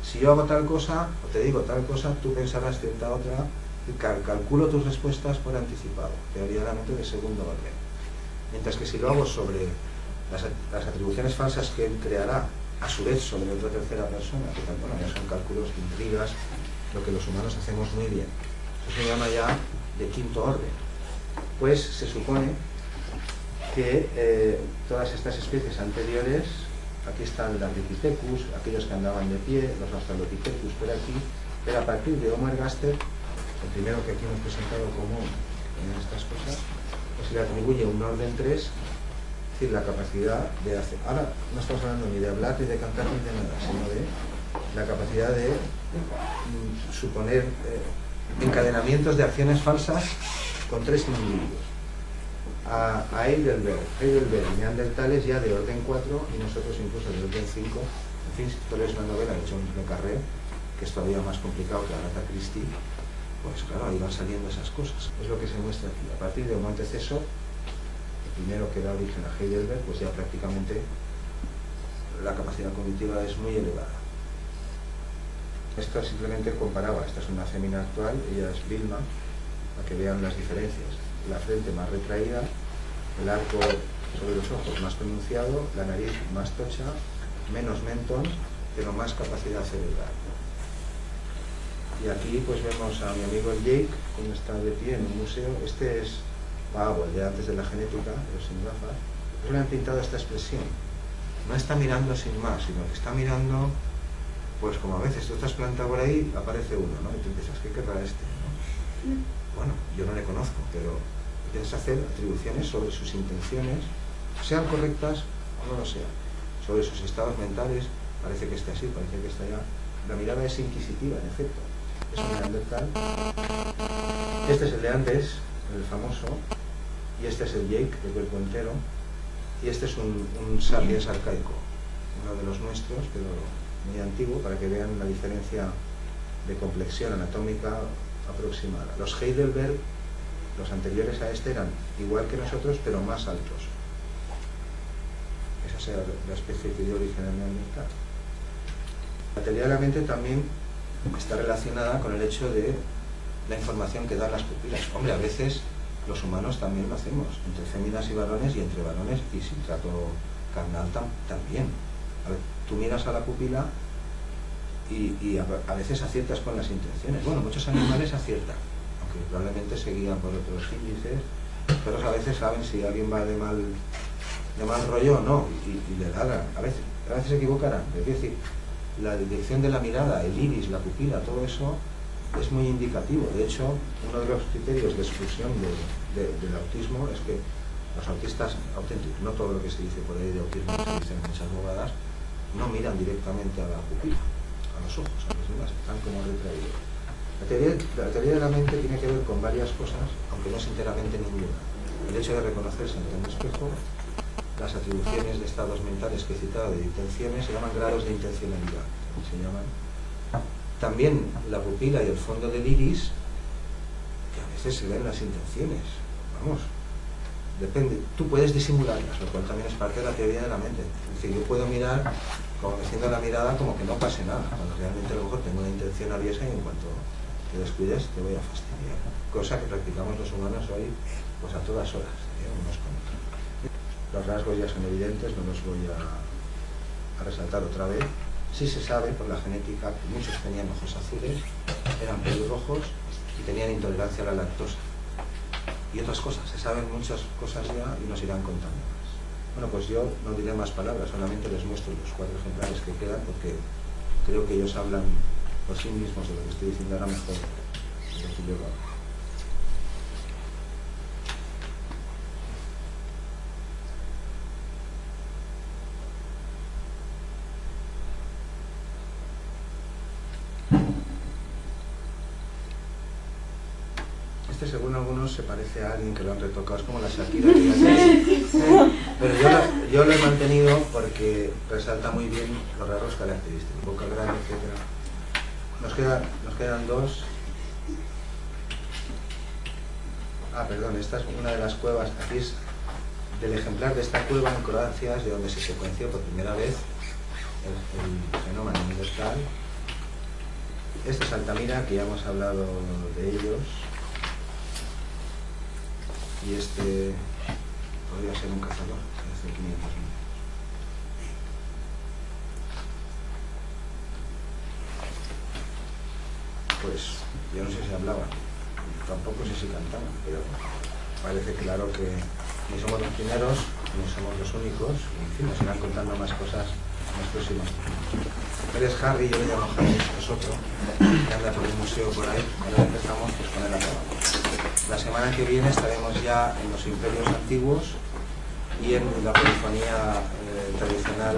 Si yo hago tal cosa, o te digo tal cosa, tú pensarás cierta otra, y calculo tus respuestas por anticipado, teoría de la mente de segundo orden. Mientras que si lo hago sobre las atribuciones falsas que él creará, a su vez sobre otra tercera persona, que bueno, ya son cálculos, intrigas, lo que los humanos hacemos muy bien. Eso se llama ya de quinto orden. Pues se supone que todas estas especies anteriores, aquí están el Ardipithecus, aquellos que andaban de pie, los Australopithecus por aquí, pero a partir de Homo ergaster, el primero que aquí hemos presentado como en estas cosas, pues se le atribuye un orden 3, es decir, la capacidad de hacer. Ahora no estamos hablando ni de hablar, ni de cantar, ni de nada, sino de la capacidad de suponer encadenamientos de acciones falsas con 3 individuos. A Heidelberg y Neandertales ya de orden 4 y nosotros incluso de orden 5. En fin, si tú lees una novela de John Le Carré, que es todavía más complicado que Agatha Christie, pues claro, ahí van saliendo esas cosas. Es lo que se muestra aquí. A partir de un antecesor, primero que da origen a Heidelberg, pues ya prácticamente la capacidad cognitiva es muy elevada. Esto simplemente comparaba, esta es una fémina actual, ella es Vilma, para que vean las diferencias. La frente más retraída, el arco sobre los ojos más pronunciado, la nariz más tocha, menos mentón, pero más capacidad cerebral. Y aquí pues vemos a mi amigo Jake, como está de pie en un museo. Este es Pavo, el de antes de la genética, pero sin gafas. Le han pintado esta expresión. No está mirando sin más, sino que está mirando, pues como a veces tú estás plantado por ahí, aparece uno, ¿no? Y tú piensas, ¿qué querrá este? ¿no? Bueno, yo no le conozco, pero empiezas a hacer atribuciones sobre sus intenciones, sean correctas o no lo sean, sobre sus estados mentales. Parece que está así, parece que está allá. La mirada es inquisitiva, en efecto. Es un neandertal. Este es el de antes, el famoso, y este es el Jake, de cuerpo entero, y este es un sapiens arcaico, uno de los nuestros, pero muy antiguo, para que vean la diferencia de complexión anatómica aproximada. Los Heidelberg, los anteriores a este, eran igual que nosotros, pero más altos. Esa será la especie que dio origen al neandertal. La teoría de la mente también está relacionada con el hecho de la información que dan las pupilas. Hombre, a veces los humanos también lo hacemos, entre féminas y varones, y entre varones y sin trato carnal también. A ver, tú miras a la pupila y a veces aciertas con las intenciones. Bueno, muchos animales aciertan, aunque probablemente se guían por otros índices. Pero a veces saben si alguien va de mal rollo o no, y le ladran. A veces se equivocarán. Es decir, la dirección de la mirada, el iris, la pupila, todo eso es muy indicativo. De hecho, uno de los criterios de exclusión del autismo es que los autistas auténticos, no todo lo que se dice por ahí de autismo, se dicen muchas bobadas, no miran directamente a la pupila, a los ojos, a los demás, están como retraídos. La teoría de la mente tiene que ver con varias cosas, aunque no es enteramente ninguna. El hecho de reconocerse ante un espejo, las atribuciones de estados mentales que he citado, de intenciones, se llaman grados de intencionalidad. Se llaman. También la pupila y el fondo del iris, que a veces se ven las intenciones. Vamos, depende. Tú puedes disimularlas, lo cual también es parte de la teoría de la mente. Es decir, yo puedo mirar, como meciendo la mirada, como que no pase nada, cuando realmente a lo mejor tengo una intención aviesa y en cuanto te descuides te voy a fastidiar. Cosa que practicamos los humanos hoy, pues a todas horas, unos con otros. Los rasgos ya son evidentes, no los voy a resaltar otra vez. Sí se sabe por la genética que muchos tenían ojos azules, eran pelirrojos y tenían intolerancia a la lactosa. Y otras cosas, se saben muchas cosas ya y nos irán contando más. Bueno, pues yo no diré más palabras, solamente les muestro los 4 ejemplares que quedan, porque creo que ellos hablan por sí mismos de lo que estoy diciendo ahora mejor de lo que yo lo hago. Según algunos se parece a alguien que lo han retocado, es como la Shakira que ya pero yo lo he mantenido porque resalta muy bien los rasgos característicos, boca grande, etc. Nos quedan 2. Perdón, esta es una de las cuevas. Aquí es del ejemplar de esta cueva en Croacia, es de donde se secuenció por primera vez el fenómeno neandertal. Este es Altamira, que ya hemos hablado de ellos. Y este podría ser un cazador desde 500 metros. Pues yo no sé si hablaban, tampoco sé si cantaban, pero parece claro que ni somos los primeros, ni somos los únicos, y en fin, nos irán contando más cosas en los próximos. Él es Harry, yo le llamo Harry, es otro, que anda por el museo por ahí. Ahora empezamos pues, con el acabado. La semana que viene estaremos ya en los imperios antiguos y en la polifonía tradicional